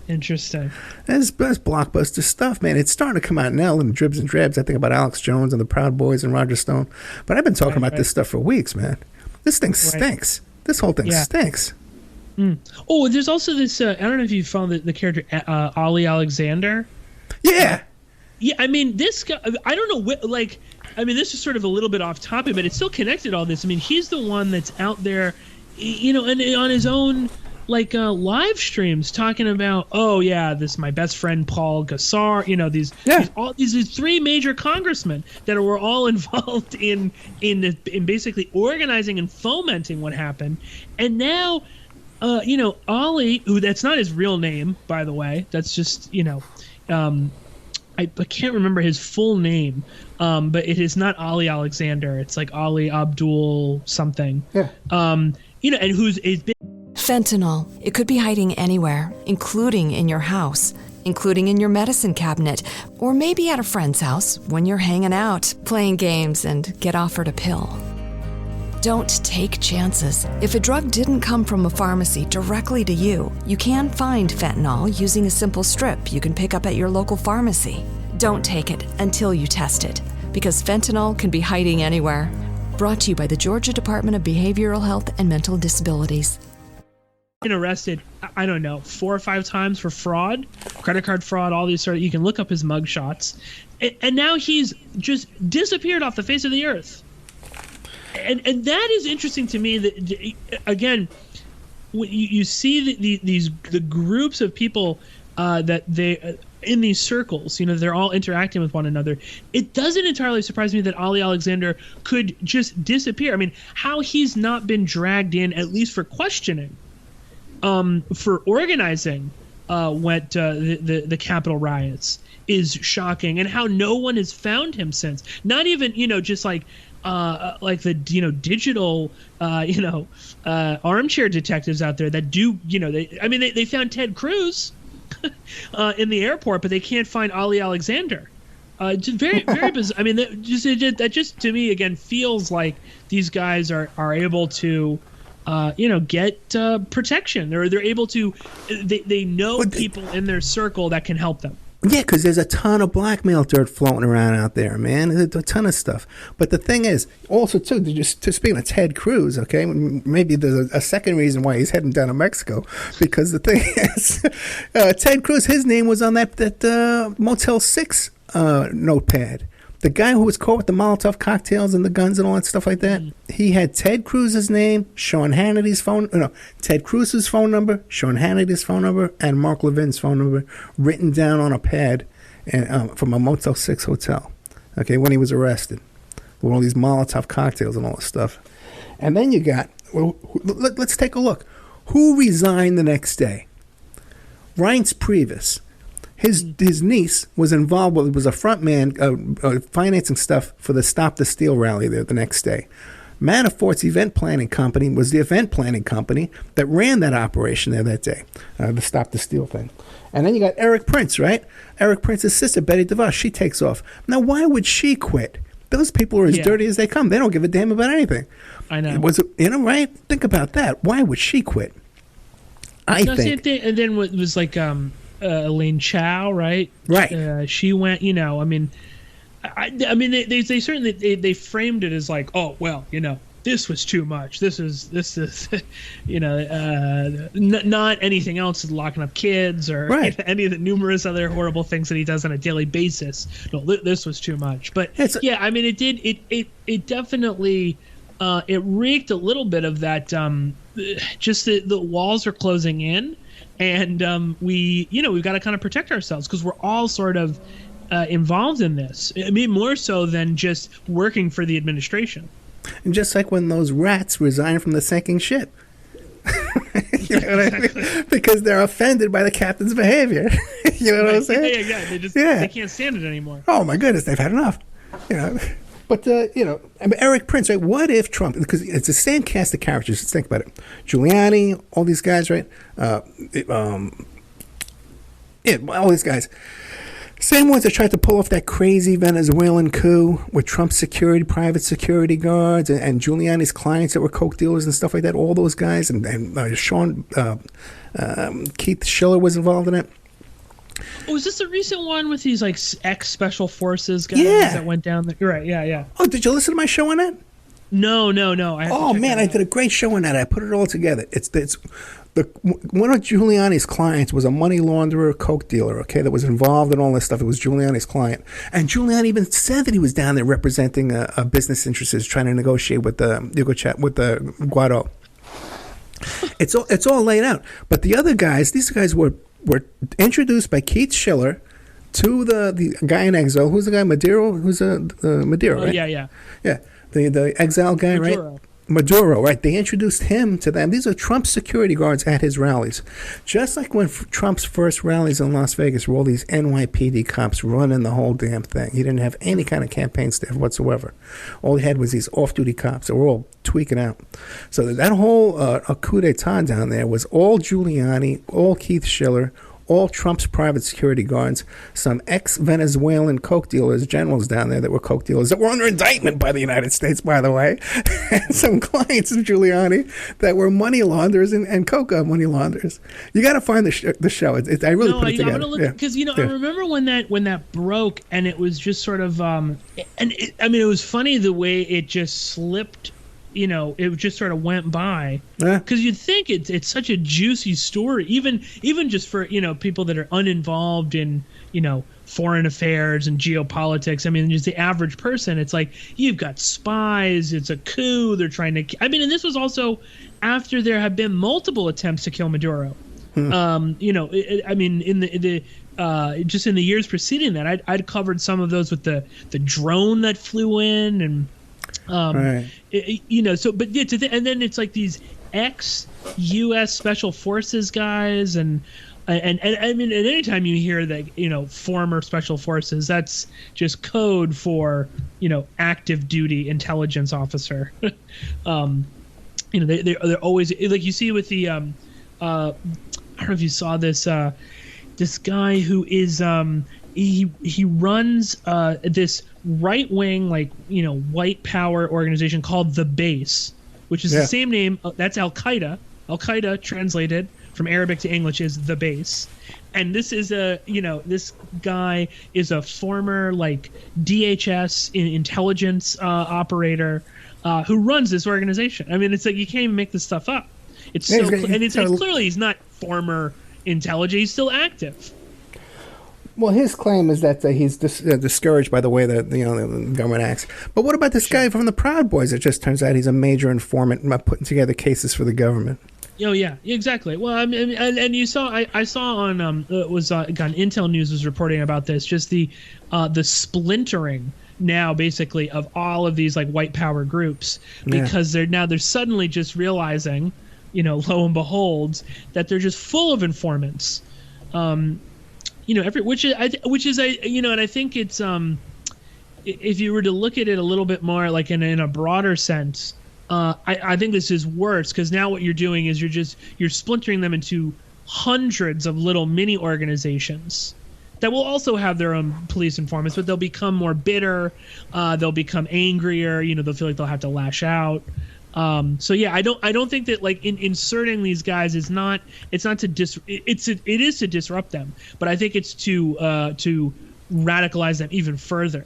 Interesting. That's blockbuster stuff, man. It's starting to come out now in dribs and drabs. I think about Alex Jones and the Proud Boys and Roger Stone. But I've been talking about this stuff for weeks, man. This thing stinks. This whole thing stinks. Oh, there's also this, I don't know if you found the character Ollie Alexander. Yeah. Yeah, I mean, this guy, I don't know, this is sort of a little bit off topic, but it's still connected to all this. I mean, he's the one that's out there, and on his own, live streams talking about, this is my best friend Paul Gassar, these three major congressmen that were all involved in basically organizing and fomenting what happened. And now, Ollie, who that's not his real name, by the way, that's just, I can't remember his full name, but it is not Ollie Alexander. It's like Ollie Abdul something. Yeah. And who's been. Fentanyl. It could be hiding anywhere, including in your house, including in your medicine cabinet, or maybe at a friend's house when you're hanging out, playing games, and get offered a pill. Don't take chances. If a drug didn't come from a pharmacy directly to you, you can find fentanyl using a simple strip you can pick up at your local pharmacy. Don't take it until you test it, because fentanyl can be hiding anywhere. Brought to you by the Georgia Department of Behavioral Health and Mental Disabilities. Been arrested, I don't know, 4 or 5 times for fraud, credit card fraud, all these you can look up his mugshots. And now he's just disappeared off the face of the earth. And that is interesting to me, that, again, when you see the groups of people that they in these circles, they're all interacting with one another. It doesn't entirely surprise me that Ollie Alexander could just disappear. I mean, how he's not been dragged in, at least for questioning, for organizing the Capitol riots, is shocking, and how no one has found him since. Not even just like the digital armchair detectives out there that do they found Ted Cruz in the airport, but they can't find Ollie Alexander. Just very very bizarre. I mean, that just to me again feels like these guys are able to get protection. They're able to. They know people in their circle that can help them. Yeah, because there's a ton of blackmail dirt floating around out there, man. There's a ton of stuff. But the thing is, also, too, to speak of Ted Cruz, okay, maybe there's a second reason why he's heading down to Mexico, because the thing is, Ted Cruz, his name was on that Motel 6 notepad. The guy who was caught with the Molotov cocktails and the guns and all that stuff like that, he had Ted Cruz's name, Sean Hannity's Ted Cruz's phone number, Sean Hannity's phone number, and Mark Levin's phone number written down on a pad from a Motel 6 hotel, okay, when he was arrested, with all these Molotov cocktails and all this stuff. And then you got, let's take a look. Who resigned the next day? Reince Priebus. His niece was involved with, was a front man financing stuff for the Stop the Steal rally there the next day. Manafort's event planning company was the event planning company that ran that operation there that day, the Stop the Steal thing. And then you got Eric Prince, right? Eric Prince's sister, Betty DeVos, she takes off. Now, why would she quit? Those people are as dirty as they come. They don't give a damn about anything. I know. Right? Think about that. Why would she quit? And then it was like... Elaine Chao, right? Right. She went. I mean, they certainly they framed it as like, oh well, this was too much. This is not anything else, locking up kids or any of the numerous other horrible things that he does on a daily basis. No, this was too much. But I mean, it definitely it reeked a little bit of that. Just the walls are closing in. And we've got to kind of protect ourselves because we're all sort of involved in this. I mean, more so than just working for the administration. And just like when those rats resign from the sinking ship. You know what I mean? Because they're offended by the captain's behavior. You know what I'm saying? Yeah. They can't stand it anymore. Oh, my goodness. They've had enough. But, Eric Prince, right? What if Trump, because it's the same cast of characters, just think about it. Giuliani, all these guys, right? All these guys. Same ones that tried to pull off that crazy Venezuelan coup with Trump's private security guards and Giuliani's clients that were coke dealers and stuff like that. All those guys. And Keith Schiller was involved in it. Oh, is this the recent one with these like ex-special forces guys that went down there? Right, yeah. Oh, did you listen to my show on that? No. I did a great show on that. I put it all together. One of Giuliani's clients was a money launderer, coke dealer, okay, that was involved in all this stuff. It was Giuliani's client. And Giuliani even said that he was down there representing a business interests, trying to negotiate with the Guaido. It's all laid out. But the other guys, these guys were introduced by Keith Schiller to the guy in exile. Who's the guy? Maduro? Who's Maduro, right? Yeah. Yeah, the exile guy, Maduro. Right? Maduro, right? They introduced him to them. These are Trump's security guards at his rallies. Just like when Trump's first rallies in Las Vegas were all these NYPD cops running the whole damn thing. He didn't have any kind of campaign staff whatsoever. All he had was these off-duty cops that were all tweaking out. So that whole coup d'etat down there was all Giuliani, all Keith Schiller, all Trump's private security guards, some ex-Venezuelan coke dealers, generals down there that were coke dealers that were under indictment by the United States, by the way, and some clients of Giuliani that were money launderers and coke money launderers. You got to find the show. I really put it together. I'm gonna look because I remember when that broke and it was just sort of it was funny the way it just slipped. It just sort of went by because you'd think it's such a juicy story, even just for people that are uninvolved in foreign affairs and geopolitics. I mean, just the average person, it's like you've got spies, it's a coup, they're trying to. I mean, and this was also after there had been multiple attempts to kill Maduro. In just in the years preceding that, I'd covered some of those with the drone that flew in and. And then it's like these ex-U.S. Special Forces guys, and I mean, at any time you hear that, former Special Forces, that's just code for, active duty intelligence officer. They're always like you see with the I don't know if you saw this this guy who is he runs this right-wing white power organization called The Base, which is the same name. That's Al-Qaeda translated, from Arabic to English is the base. And this is this guy is a former like DHS intelligence operator who runs this organization. I mean, it's like you can't even make this stuff up. It's it's clearly he's not former intelligence; he's still active. Well, his claim is that he's discouraged by the way that the government acts. But what about this guy from the Proud Boys? It just turns out he's a major informant putting together cases for the government. Oh yeah, exactly. Well, I mean, and you saw I saw on it was on Intel News was reporting about this, just the splintering now basically of all of these like white power groups, because they're suddenly just realizing, lo and behold, that they're just full of informants. Which is and I think it's if you were to look at it a little bit more like in a broader sense. I think this is worse because now what you're doing is you're splintering them into hundreds of little mini organizations that will also have their own police informants, but they'll become more bitter. They'll become angrier. They'll feel like they'll have to lash out. I don't think that like inserting these guys it is to disrupt them, but I think it's to radicalize them even further.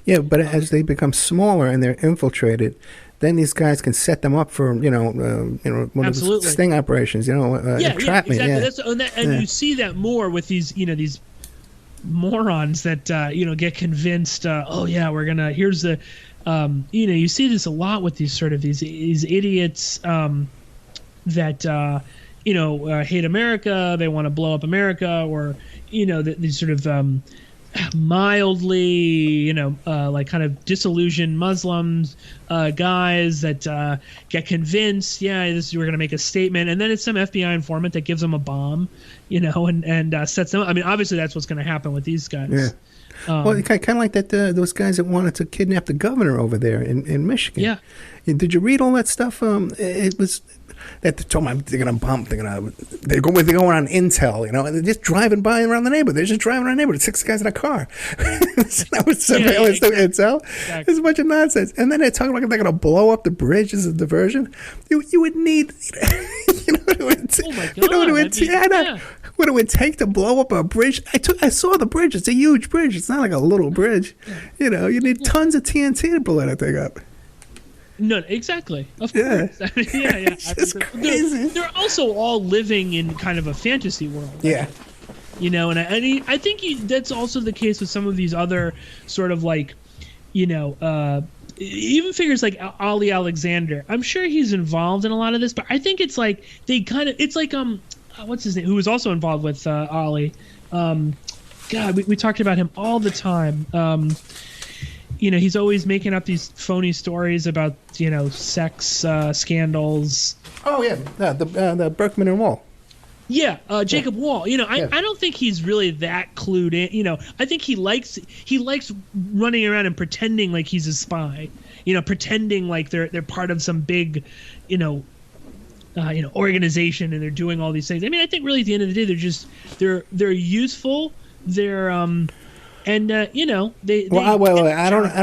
Yeah, but as they become smaller and they're infiltrated, then these guys can set them up for one of the sting operations. Entrapment. Exactly. And you see that more with these these morons that get convinced. We're gonna. Here's the. You see this a lot with these sort of these idiots that hate America. They want to blow up America, or these sort of mildly like kind of disillusioned Muslims guys that get convinced we're going to make a statement, and then it's some FBI informant that gives them a bomb and sets them up. I mean, obviously that's what's going to happen with these guys. Well, kind of like that those guys that wanted to kidnap the governor over there in Michigan. Yeah. Did you read all that stuff? It was that they told them they're going to bump. They're going on intel. And they're just driving by around the neighborhood. They're just driving around the neighborhood. 6 guys in a car. That was surveillance intel. Exactly. It's a bunch of nonsense. And then they're talking about they're going to blow up the bridge as a diversion. You would need. Oh my God! What it would take to blow up a bridge? I saw the bridge. It's a huge bridge. It's not like a little bridge. You need tons of TNT to blow that thing up. No, exactly. Of course. It's just crazy. They're also all living in kind of a fantasy world. Yeah. And I think that's also the case with some of these other sort of like, even figures like Ali Alexander. I'm sure he's involved in a lot of this, but I think it's like it's like what's his name? Who was also involved with Ali. God, we talked about him all the time. He's always making up these phony stories about sex scandals. Oh yeah, the Berkman and Wall. Yeah, Jacob Wall. I don't think he's really that clued in. I think he likes running around and pretending like he's a spy. Pretending like they're part of some big, organization and they're doing all these things. I mean, I think really at the end of the day, they're useful. They're And I don't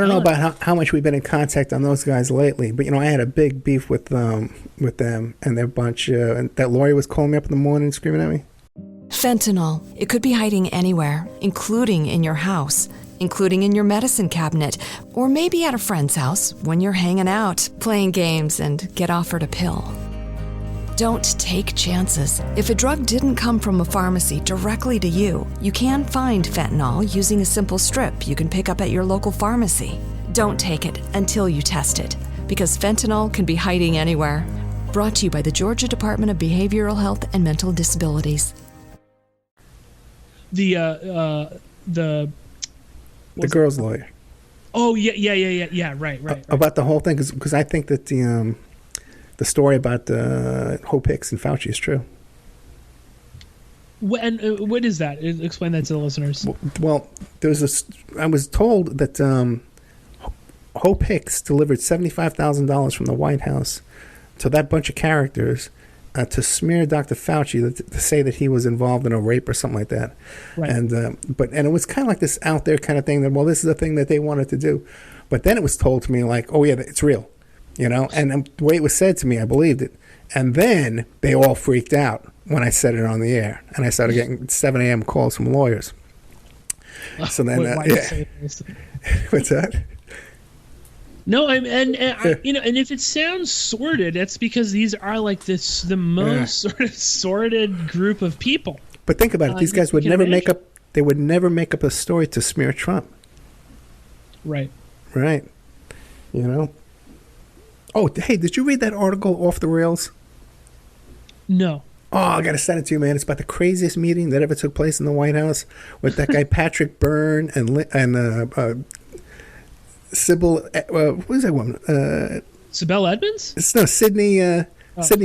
know about how much we've been in contact on those guys lately, but I had a big beef with them and their bunch. And that lawyer was calling me up in the morning, screaming at me. Fentanyl. It could be hiding anywhere, including in your house, including in your medicine cabinet, or maybe at a friend's house when you're hanging out, playing games, and get offered a pill. Don't take chances. If a drug didn't come from a pharmacy directly to you, you can find fentanyl using a simple strip you can pick up at your local pharmacy. Don't take it until you test it, because fentanyl can be hiding anywhere. Brought to you by the Georgia Department of Behavioral Health and Mental Disabilities. The girl's lawyer. Oh, yeah, right. About the whole thing, because I think that the story about Hope Hicks and Fauci is true. What is that? Explain that to the listeners. Well, I was told that Hope Hicks delivered $75,000 from the White House to that bunch of characters to smear Dr. Fauci, to say that he was involved in a rape or something like that. Right. And it was kind of like this out there kind of thing that, well, this is the thing that they wanted to do. But then it was told to me like, oh yeah, it's real. And the way it was said to me, I believed it. And then they all freaked out. when I said it on the air, and I started getting 7 a.m. calls from lawyers. So then, what's that? No, and if it sounds sordid, that's because these are like the most sort of sordid group of people. But think about it; these guys would never make up. They would never make up a story to smear Trump. Right. Right. You know. Oh, hey, did you read that article off the rails? No. Oh, I got to send it to you, man. It's about the craziest meeting that ever took place in the White House with that guy Patrick Byrne and Sybil. What is that woman? Sibel Edmonds? No, Sidney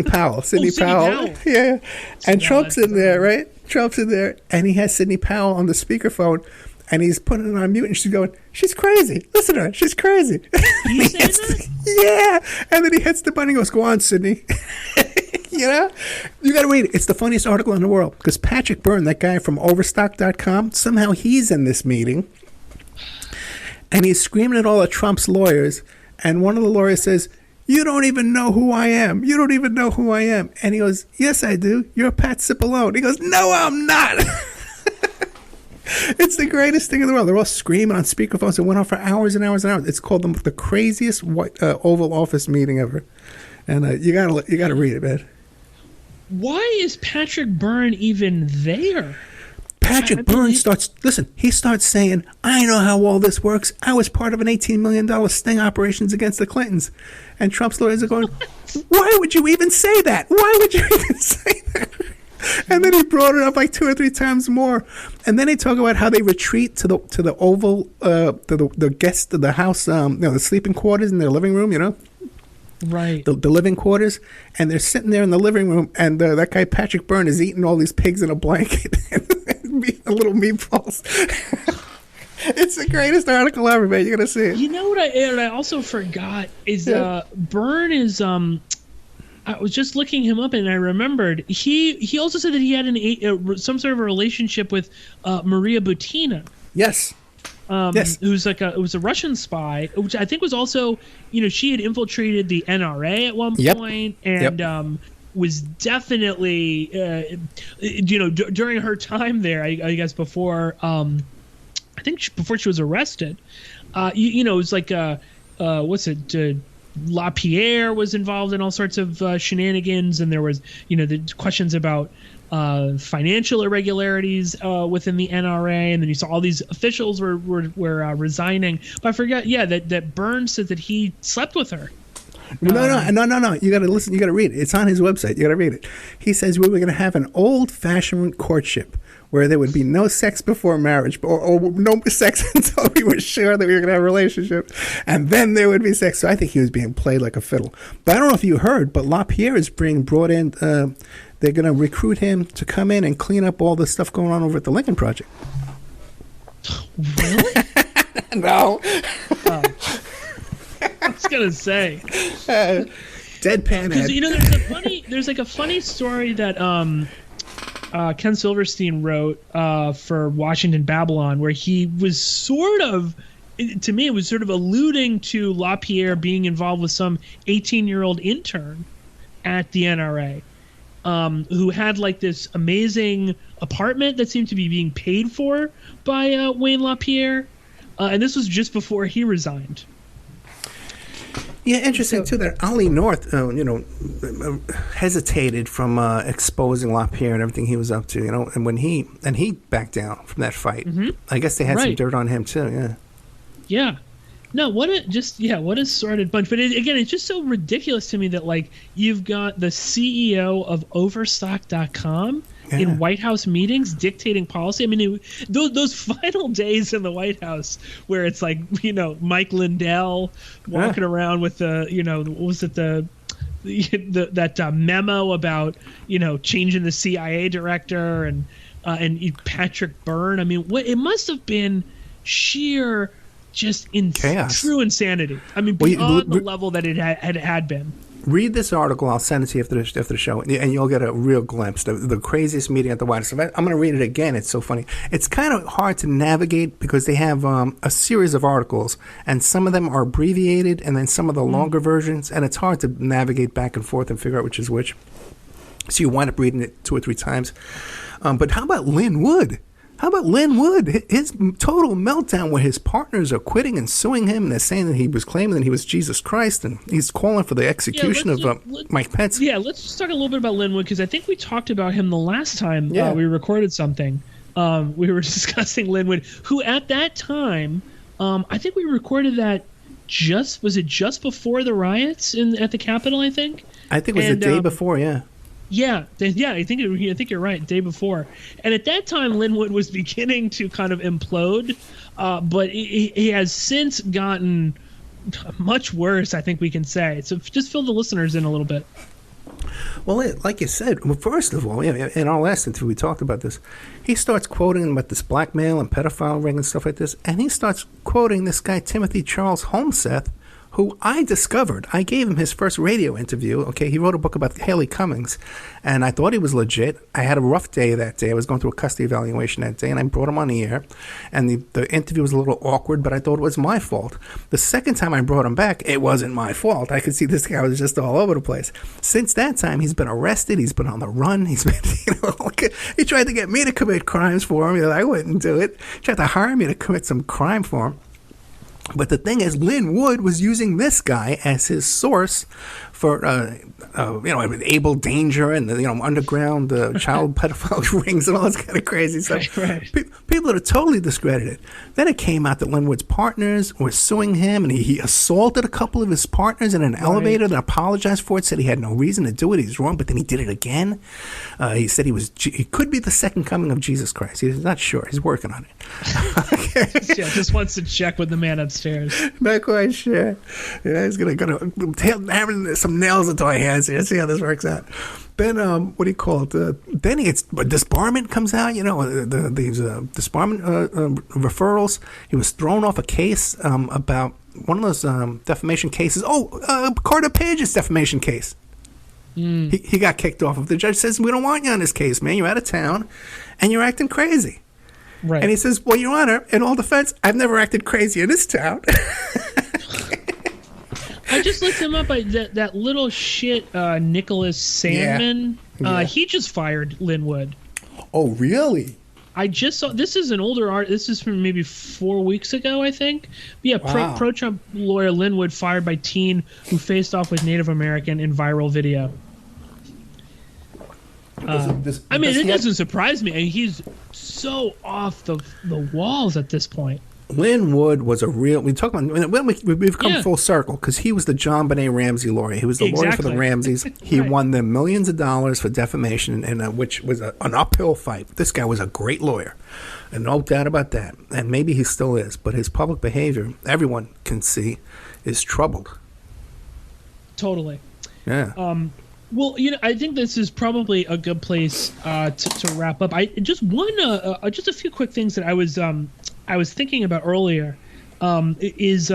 Powell. Sidney Powell. Yeah. And Trump's in there, right? Trump's in there, and he has Sidney Powell on the speakerphone, and he's putting it on mute, and she's going, "She's crazy. Listen to her. She's crazy." He's saying that? Yeah. And then he hits the button and goes, "Go on, Sidney." You know? You got to read it. It's the funniest article in the world because Patrick Byrne, that guy from Overstock.com, somehow he's in this meeting, and he's screaming at all of Trump's lawyers, and one of the lawyers says, "You don't even know who I am. You don't even know who I am." And he goes, "Yes, I do. You're Pat Cipollone." He goes, "No, I'm not." It's the greatest thing in the world. They're all screaming on speakerphones. It went on for hours and hours and hours. It's called the craziest Oval Office meeting ever. And you gotta read it, man. Why is Patrick Byrne even there? Patrick Byrne starts saying, "I know how all this works. I was part of an $18 million sting operations against the Clintons." And Trump's lawyers are going, "Why would you even say that? Why would you even say that?" And then he brought it up like 2 or 3 times more. And then they talk about how they retreat to the Oval, the guest of the house, the sleeping quarters in their living room, you know? Right. The living quarters. And they're sitting there in the living room, and that guy Patrick Byrne is eating all these pigs in a blanket and little meatballs. It's the greatest article ever, man. You're going to see it. You know what I also forgot is Byrne is I was just looking him up and I remembered he also said that he had some sort of a relationship with Maria Butina. Yes. Yes. Who's was a Russian spy, which I think was also, she had infiltrated the NRA at one point and was definitely, during her time there, I guess before, I think before she was arrested, it was like, LaPierre was involved in all sorts of shenanigans, and there was, the questions about financial irregularities within the NRA, and then you saw all these officials were resigning. But I forgot, that Byrne said that he slept with her. No. You got to listen. You got to read it. It's on his website. You got to read it. He says we were going to have an old-fashioned courtship where there would be no sex before marriage, or no sex until we were sure that we were going to have a relationship, and then there would be sex. So I think he was being played like a fiddle. But I don't know if you heard, but LaPierre is being brought in. They're going to recruit him to come in and clean up all the stuff going on over at the Lincoln Project. Really? No. I was going to say. Deadpan head. There's a funny story that Ken Silverstein wrote for Washington Babylon, where he was to me, it was sort of alluding to LaPierre being involved with some 18-year-old intern at the NRA, who had like this amazing apartment that seemed to be being paid for by Wayne LaPierre, and this was just before he resigned. Yeah, interesting too that Ollie North, hesitated from exposing LaPierre and everything he was up to, and when he backed down from that fight. Mm-hmm. I guess they had some dirt on him too. Yeah. Yeah. No, what a sordid bunch. But it's just so ridiculous to me that like you've got the CEO of Overstock.com in White House meetings dictating policy. I mean, those final days in the White House where it's like, Mike Lindell walking around with the, what was it, that memo about, changing the CIA director and Patrick Byrne. I mean, it must have been sheer just true insanity. I mean, beyond the level that it had been. Read this article. I'll send it to you after the show, and you'll get a real glimpse. The craziest meeting at the White House. I'm going to read it again. It's so funny. It's kind of hard to navigate because they have a series of articles, and some of them are abbreviated, and then some of the longer versions, and it's hard to navigate back and forth and figure out which is which. So you wind up reading it 2 or 3 times. But how about Lynn Wood? How about Lynn Wood? His total meltdown where his partners are quitting and suing him, and they're saying that he was claiming that he was Jesus Christ, and he's calling for the execution of Mike Pence. Yeah, let's just talk a little bit about Lynn Wood, because I think we talked about him the last time we recorded something. We were discussing Lynn Wood, who at that time, I think we recorded that just before the riots at the Capitol, I think? I think it was the day before, yeah. Yeah, I think you're right. Day before, and at that time, Lynn Wood was beginning to kind of implode, but he has since gotten much worse. I think we can say. So just fill the listeners in a little bit. Well, like you said, first of all, in our last interview, we talked about this. He starts quoting about this blackmail and pedophile ring and stuff like this, and he starts quoting this guy Timothy Charles Holmseth, who I discovered. I gave him his first radio interview. Okay, he wrote a book about Haley Cummings, and I thought he was legit. I had a rough day that day. I was going through a custody evaluation that day, and I brought him on the air, and the interview was a little awkward, but I thought it was my fault. The second time I brought him back, it wasn't my fault. I could see this guy was just all over the place. Since that time, he's been arrested. He's been on the run. He's been, he tried to get me to commit crimes for him. I wouldn't do it. He tried to hire me to commit some crime for him. But the thing is, Lynn Wood was using this guy as his source for, Able Danger and, underground child pedophile rings and all this kind of crazy stuff. Right. People that are totally discredited. Then it came out that Lynn Wood's partners were suing him, and he assaulted a couple of his partners in an elevator and apologized for it, said he had no reason to do it, he's wrong, but then he did it again. He said he could be the second coming of Jesus Christ. He's not sure. He's working on it. Yeah, just wants to check with the man upstairs. Not quite sure. Yeah, he's going to hammer some nails into my hands here. See how this works out. Then, what do you call it? Then he gets disbarment comes out. These disbarment referrals. He was thrown off a case about one of those defamation cases. Carter Page's defamation case. He got kicked off. The judge says, "We don't want you on this case, man. You're out of town, and you're acting crazy." Right. And he says, "Well, Your Honor, in all defense, I've never acted crazy in this town." I just looked him up. That little shit Nicholas Sandman. Yeah. He just fired Lynn Wood. Oh, really? I just saw. This is an older art. This is from maybe 4 weeks ago, I think. Yeah, wow. pro-Trump lawyer Lynn Wood fired by teen who faced off with Native American in viral video. It doesn't surprise me. I mean, he's so off the walls at this point. Lynn Wood was a real. We talk about. We've come full circle because he was the John Benet Ramsey lawyer. He was the lawyer for the Ramseys. He won them millions of dollars for defamation, and which was an uphill fight. This guy was a great lawyer, and no doubt about that. And maybe he still is, but his public behavior, everyone can see, is troubled. Totally. Yeah. Well, I think this is probably a good place to wrap up. Just a few quick things that I was thinking about earlier is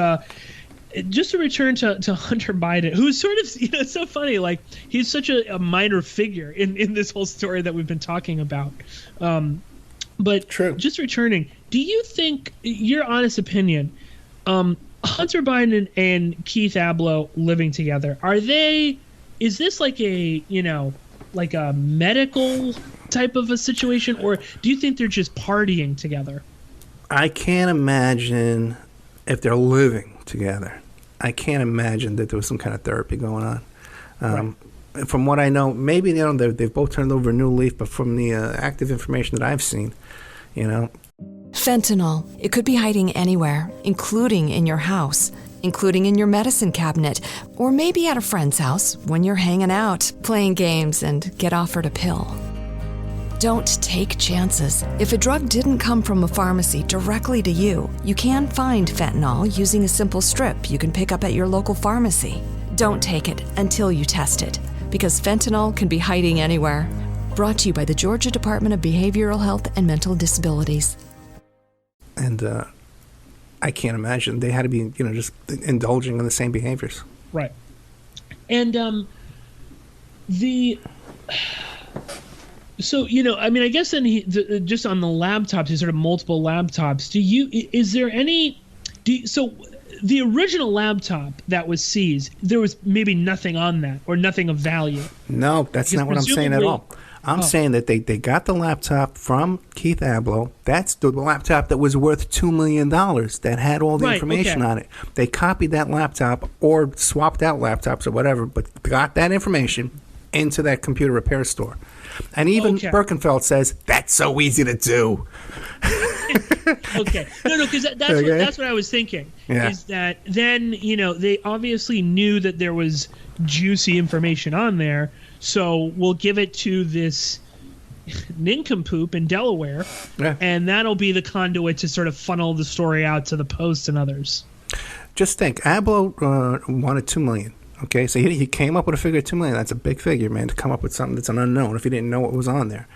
just to return to Hunter Biden, who's sort of, it's so funny, like he's such a minor figure in this whole story that we've been talking about. But True. Just returning, do you think, your honest opinion, Hunter Biden and Keith Abloh living together, is this like a medical type of a situation, or do you think they're just partying together? I can't imagine if they're living together. I can't imagine that there was some kind of therapy going on. Right. From what I know, maybe they've both turned over a new leaf, but from the active information that I've seen, Fentanyl. It could be hiding anywhere, including in your house, including in your medicine cabinet, or maybe at a friend's house when you're hanging out, playing games, and get offered a pill. Don't take chances. If a drug didn't come from a pharmacy directly to you, you can find fentanyl using a simple strip you can pick up at your local pharmacy. Don't take it until you test it, because fentanyl can be hiding anywhere. Brought to you by the Georgia Department of Behavioral Health and Mental Disabilities. And I can't imagine they had to be, just indulging in the same behaviors. Right. And so, I guess then just on the laptops, these sort of multiple laptops, so the original laptop that was seized, there was maybe nothing on that or nothing of value. No, that's not what I'm saying at all. I'm saying that they got the laptop from Keith Abloh. That's the laptop that was worth $2 million that had all the information on it. They copied that laptop or swapped out laptops or whatever, but got that information into that computer repair store. And even Birkenfeld says, that's so easy to do. Okay. No, because that's what I was thinking. Yeah. Is that then, they obviously knew that there was juicy information on there, so we'll give it to this nincompoop in Delaware, and that'll be the conduit to sort of funnel the story out to the Post and others. Just think, Abloh wanted $2 million. Okay, so he came up with a figure of $2 million. That's a big figure, man, to come up with something that's an unknown if you didn't know what was on there.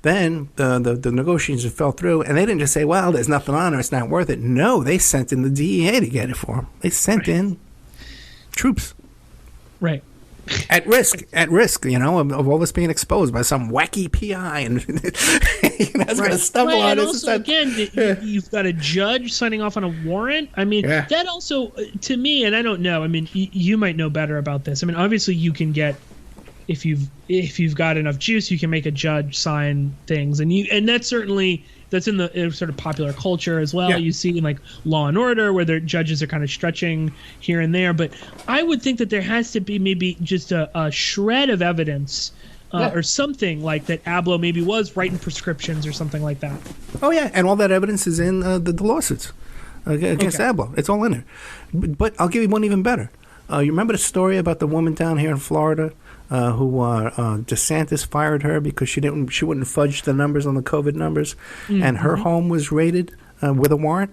Then the negotiations fell through, and they didn't just say, well, there's nothing on there, it's not worth it. No, they sent in the DEA to get it for them. They sent in troops. Right. At risk, of all this being exposed by some wacky PI, and it's going to stumble on us. Also, again, you've got a judge signing off on a warrant. I mean, that also, to me, and I don't know. I mean, you might know better about this. I mean, obviously, you can get if you've got enough juice, you can make a judge sign things, and that's certainly. That's in the sort of popular culture as well. Yeah. You see in like Law and Order where their judges are kind of stretching here and there. But I would think that there has to be maybe just a shred of evidence or something like that Abloh maybe was writing prescriptions or something like that. Oh, yeah. And all that evidence is in the lawsuits against Abloh. It's all in there. But I'll give you one even better. You remember the story about the woman down here in Florida who DeSantis fired her because she wouldn't fudge the numbers on the COVID numbers, and her home was raided with a warrant?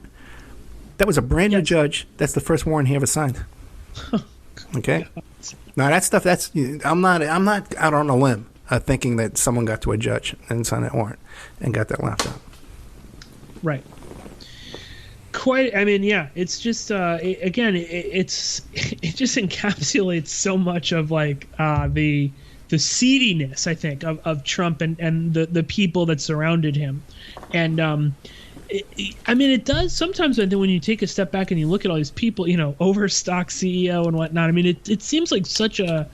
That was a brand new judge. That's the first warrant he ever signed. Okay. Now that stuff. I'm not out on a limb thinking that someone got to a judge and signed that warrant and got that laptop. Right. Quite. I mean, yeah. It's just it just encapsulates so much of like the seediness, I think, of Trump and the people that surrounded him, and it does sometimes. When you take a step back and you look at all these people, Overstock CEO and whatnot. I mean, it seems like such a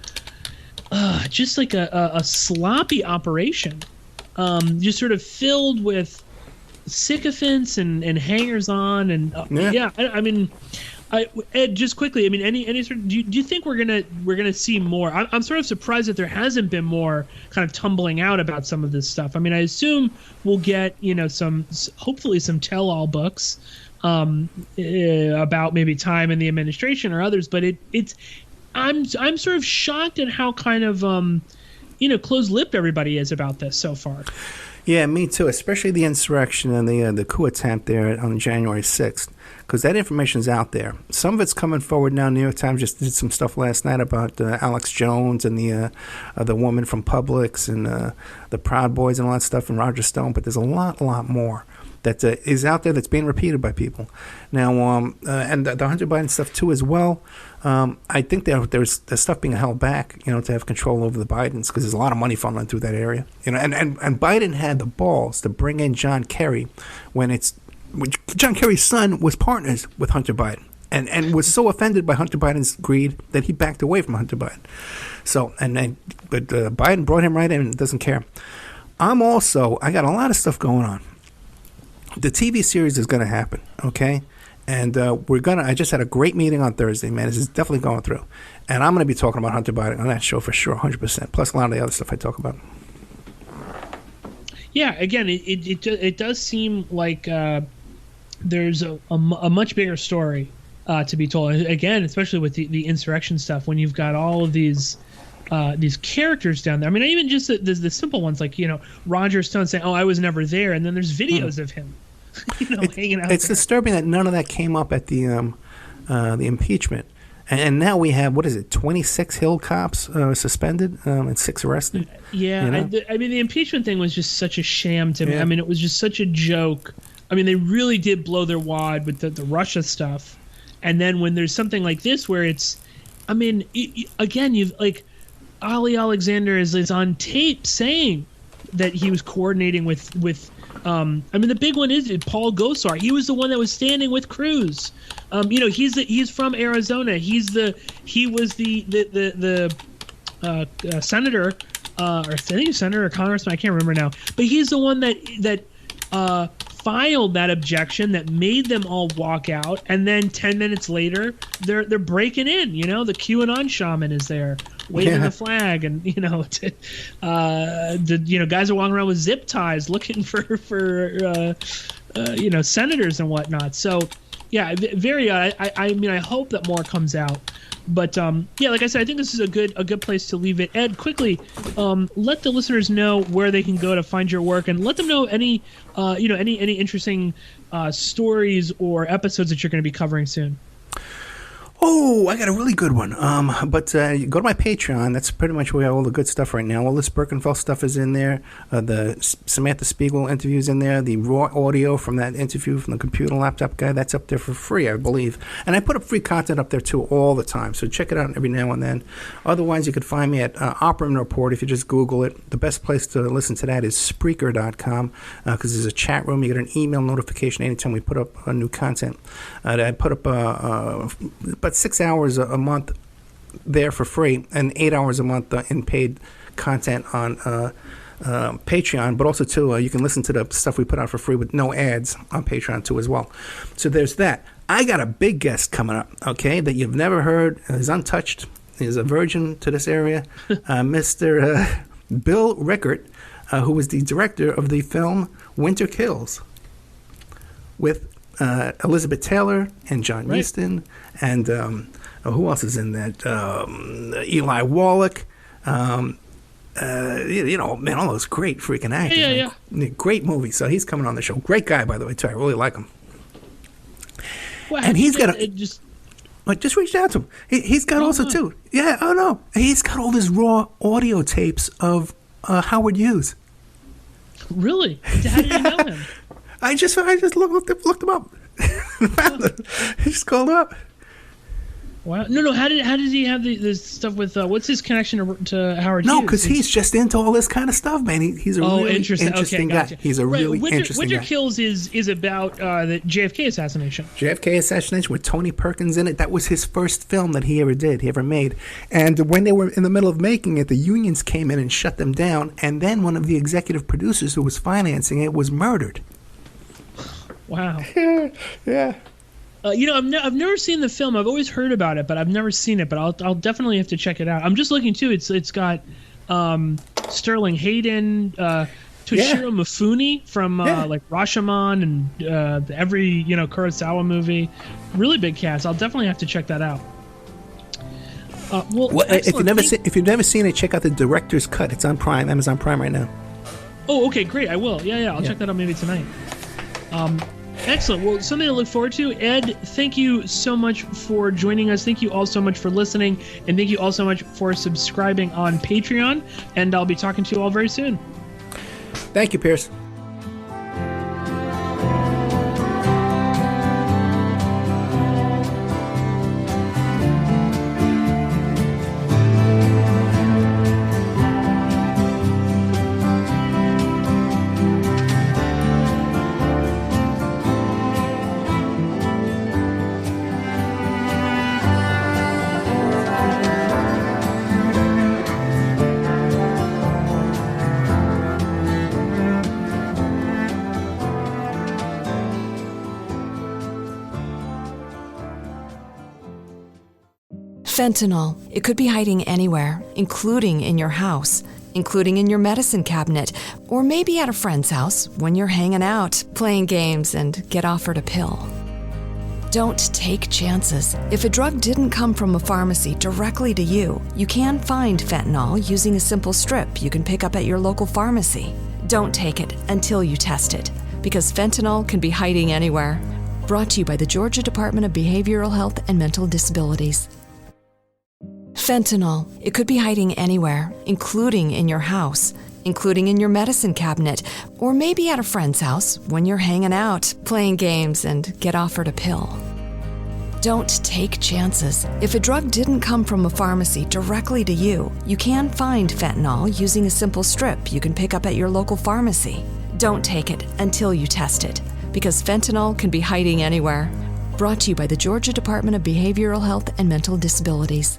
just like a sloppy operation, just sort of filled with sycophants and hangers-on and Ed, just quickly, I mean, any sort of, do you think we're gonna see more? I'm sort of surprised that there hasn't been more kind of tumbling out about some of this stuff. I mean, I assume we'll get hopefully some tell-all books about maybe time in the administration or others, but I'm sort of shocked at how kind of close-lipped everybody is about this so far. Yeah, me too, especially the insurrection and the coup attempt there on January 6th, because that information's out there. Some of it's coming forward now. New York Times just did some stuff last night about Alex Jones and the woman from Publix and the Proud Boys and all that stuff, and Roger Stone, but there's a lot more that is out there that's being repeated by people. Now, and the Hunter Biden stuff too as well. I think there's stuff being held back, to have control over the Bidens, because there's a lot of money funneling through that area. And Biden had the balls to bring in John Kerry when John Kerry's son was partners with Hunter Biden and was so offended by Hunter Biden's greed that he backed away from Hunter Biden. So, but Biden brought him right in and doesn't care. I got a lot of stuff going on. The TV series is going to happen, okay? And I just had a great meeting on Thursday, man. This is definitely going through. And I'm going to be talking about Hunter Biden on that show for sure, 100%. Plus a lot of the other stuff I talk about. Yeah, again, it does seem like there's a much bigger story to be told. Again, especially with the insurrection stuff, when you've got all of these characters down there. I mean, even just the simple ones like, Roger Stone saying, "Oh, I was never there," and then there's videos of him, hanging out. It's disturbing that none of that came up at the impeachment, and now we have 26 Hill cops suspended and 6 arrested. Yeah, I mean, the impeachment thing was just such a sham to me. I mean, it was just such a joke. I mean, they really did blow their wad with the Russia stuff, and then when there's something like this where it's, I mean, again, you've like. Ali Alexander is on tape saying that he was coordinating with the big one is Paul Gosar. He was the one that was standing with Cruz. He's from Arizona. He was the senator, or I think senator or congressman. I can't remember now. But he's the one that filed that objection that made them all walk out, and then 10 minutes later they're breaking in. The QAnon shaman is there waving the flag, and guys are walking around with zip ties looking for senators and whatnot. So very I hope that more comes out. But like I said, I think this is a good place to leave it. Ed, quickly, let the listeners know where they can go to find your work, and let them know any interesting stories or episodes that you're going to be covering soon. Oh, I got a really good one. But you go to my Patreon. That's pretty much where all the good stuff right now. All this Birkenfeld stuff is in there. The Samantha Spiegel interview is in there. The raw audio from that interview from the computer laptop guy, that's up there for free, I believe. And I put up free content up there, too, all the time. So check it out every now and then. Otherwise, you could find me at Opperman Report if you just Google it. The best place to listen to that is Spreaker.com, because there's a chat room. You get an email notification anytime we put up new content. I put up about 6 hours a month there for free, and 8 hours a month in paid content on Patreon. But also too, you can listen to the stuff we put out for free with no ads on Patreon too as well. So there's that. I got a big guest coming up, okay, that you've never heard. He's untouched. He's a virgin to this area. Mr. Bill Rickert, who was the director of the film Winter Kills, with Elizabeth Taylor and John Huston, and who else is in that? Eli Wallach. Man, all those great freaking actors. Yeah. Great movie. So he's coming on the show. Great guy, by the way, too. I really like him. Well, and he's got just reached out to him. He's got too. Yeah. Oh no, he's got all these raw audio tapes of Howard Hughes. Really? How did you know him? I just looked him up. Found him. I just called him up. Wow. No. How did he have this stuff with? What's his connection to Howard Hughes? No, because he's just into all this kind of stuff, man. He's a really interesting guy. Gotcha. He's a really interesting guy. Winter Kills is about the JFK assassination. JFK assassination with Tony Perkins in it. That was his first film that he ever made. And when they were in the middle of making it, the unions came in and shut them down. And then one of the executive producers who was financing it was murdered. Wow. Yeah. I've never seen the film. I've always heard about it, but I've never seen it. But I'll definitely have to check it out. I'm just looking too. It's got Sterling Hayden, Toshiro Mifune from like Rashomon and every Kurosawa movie. Really big cast. I'll definitely have to check that out. If you've never seen it, check out the director's cut. It's on Prime, Amazon Prime right now. Oh, okay, great. I will. Yeah. I'll check that out maybe tonight. Excellent. Well, something to look forward to. Ed, thank you so much for joining us. Thank you all so much for listening. And thank you all so much for subscribing on Patreon. And I'll be talking to you all very soon. Thank you, Pearse. Fentanyl. It could be hiding anywhere, including in your house, including in your medicine cabinet, or maybe at a friend's house when you're hanging out, playing games, and get offered a pill. Don't take chances. If a drug didn't come from a pharmacy directly to you, you can find fentanyl using a simple strip you can pick up at your local pharmacy. Don't take it until you test it, because fentanyl can be hiding anywhere. Brought to you by the Georgia Department of Behavioral Health and Mental Disabilities. Fentanyl. It could be hiding anywhere, including in your house, including in your medicine cabinet, or maybe at a friend's house when you're hanging out, playing games, and get offered a pill. Don't take chances. If a drug didn't come from a pharmacy directly to you, you can find fentanyl using a simple strip you can pick up at your local pharmacy. Don't take it until you test it, because fentanyl can be hiding anywhere. Brought to you by the Georgia Department of Behavioral Health and Mental Disabilities.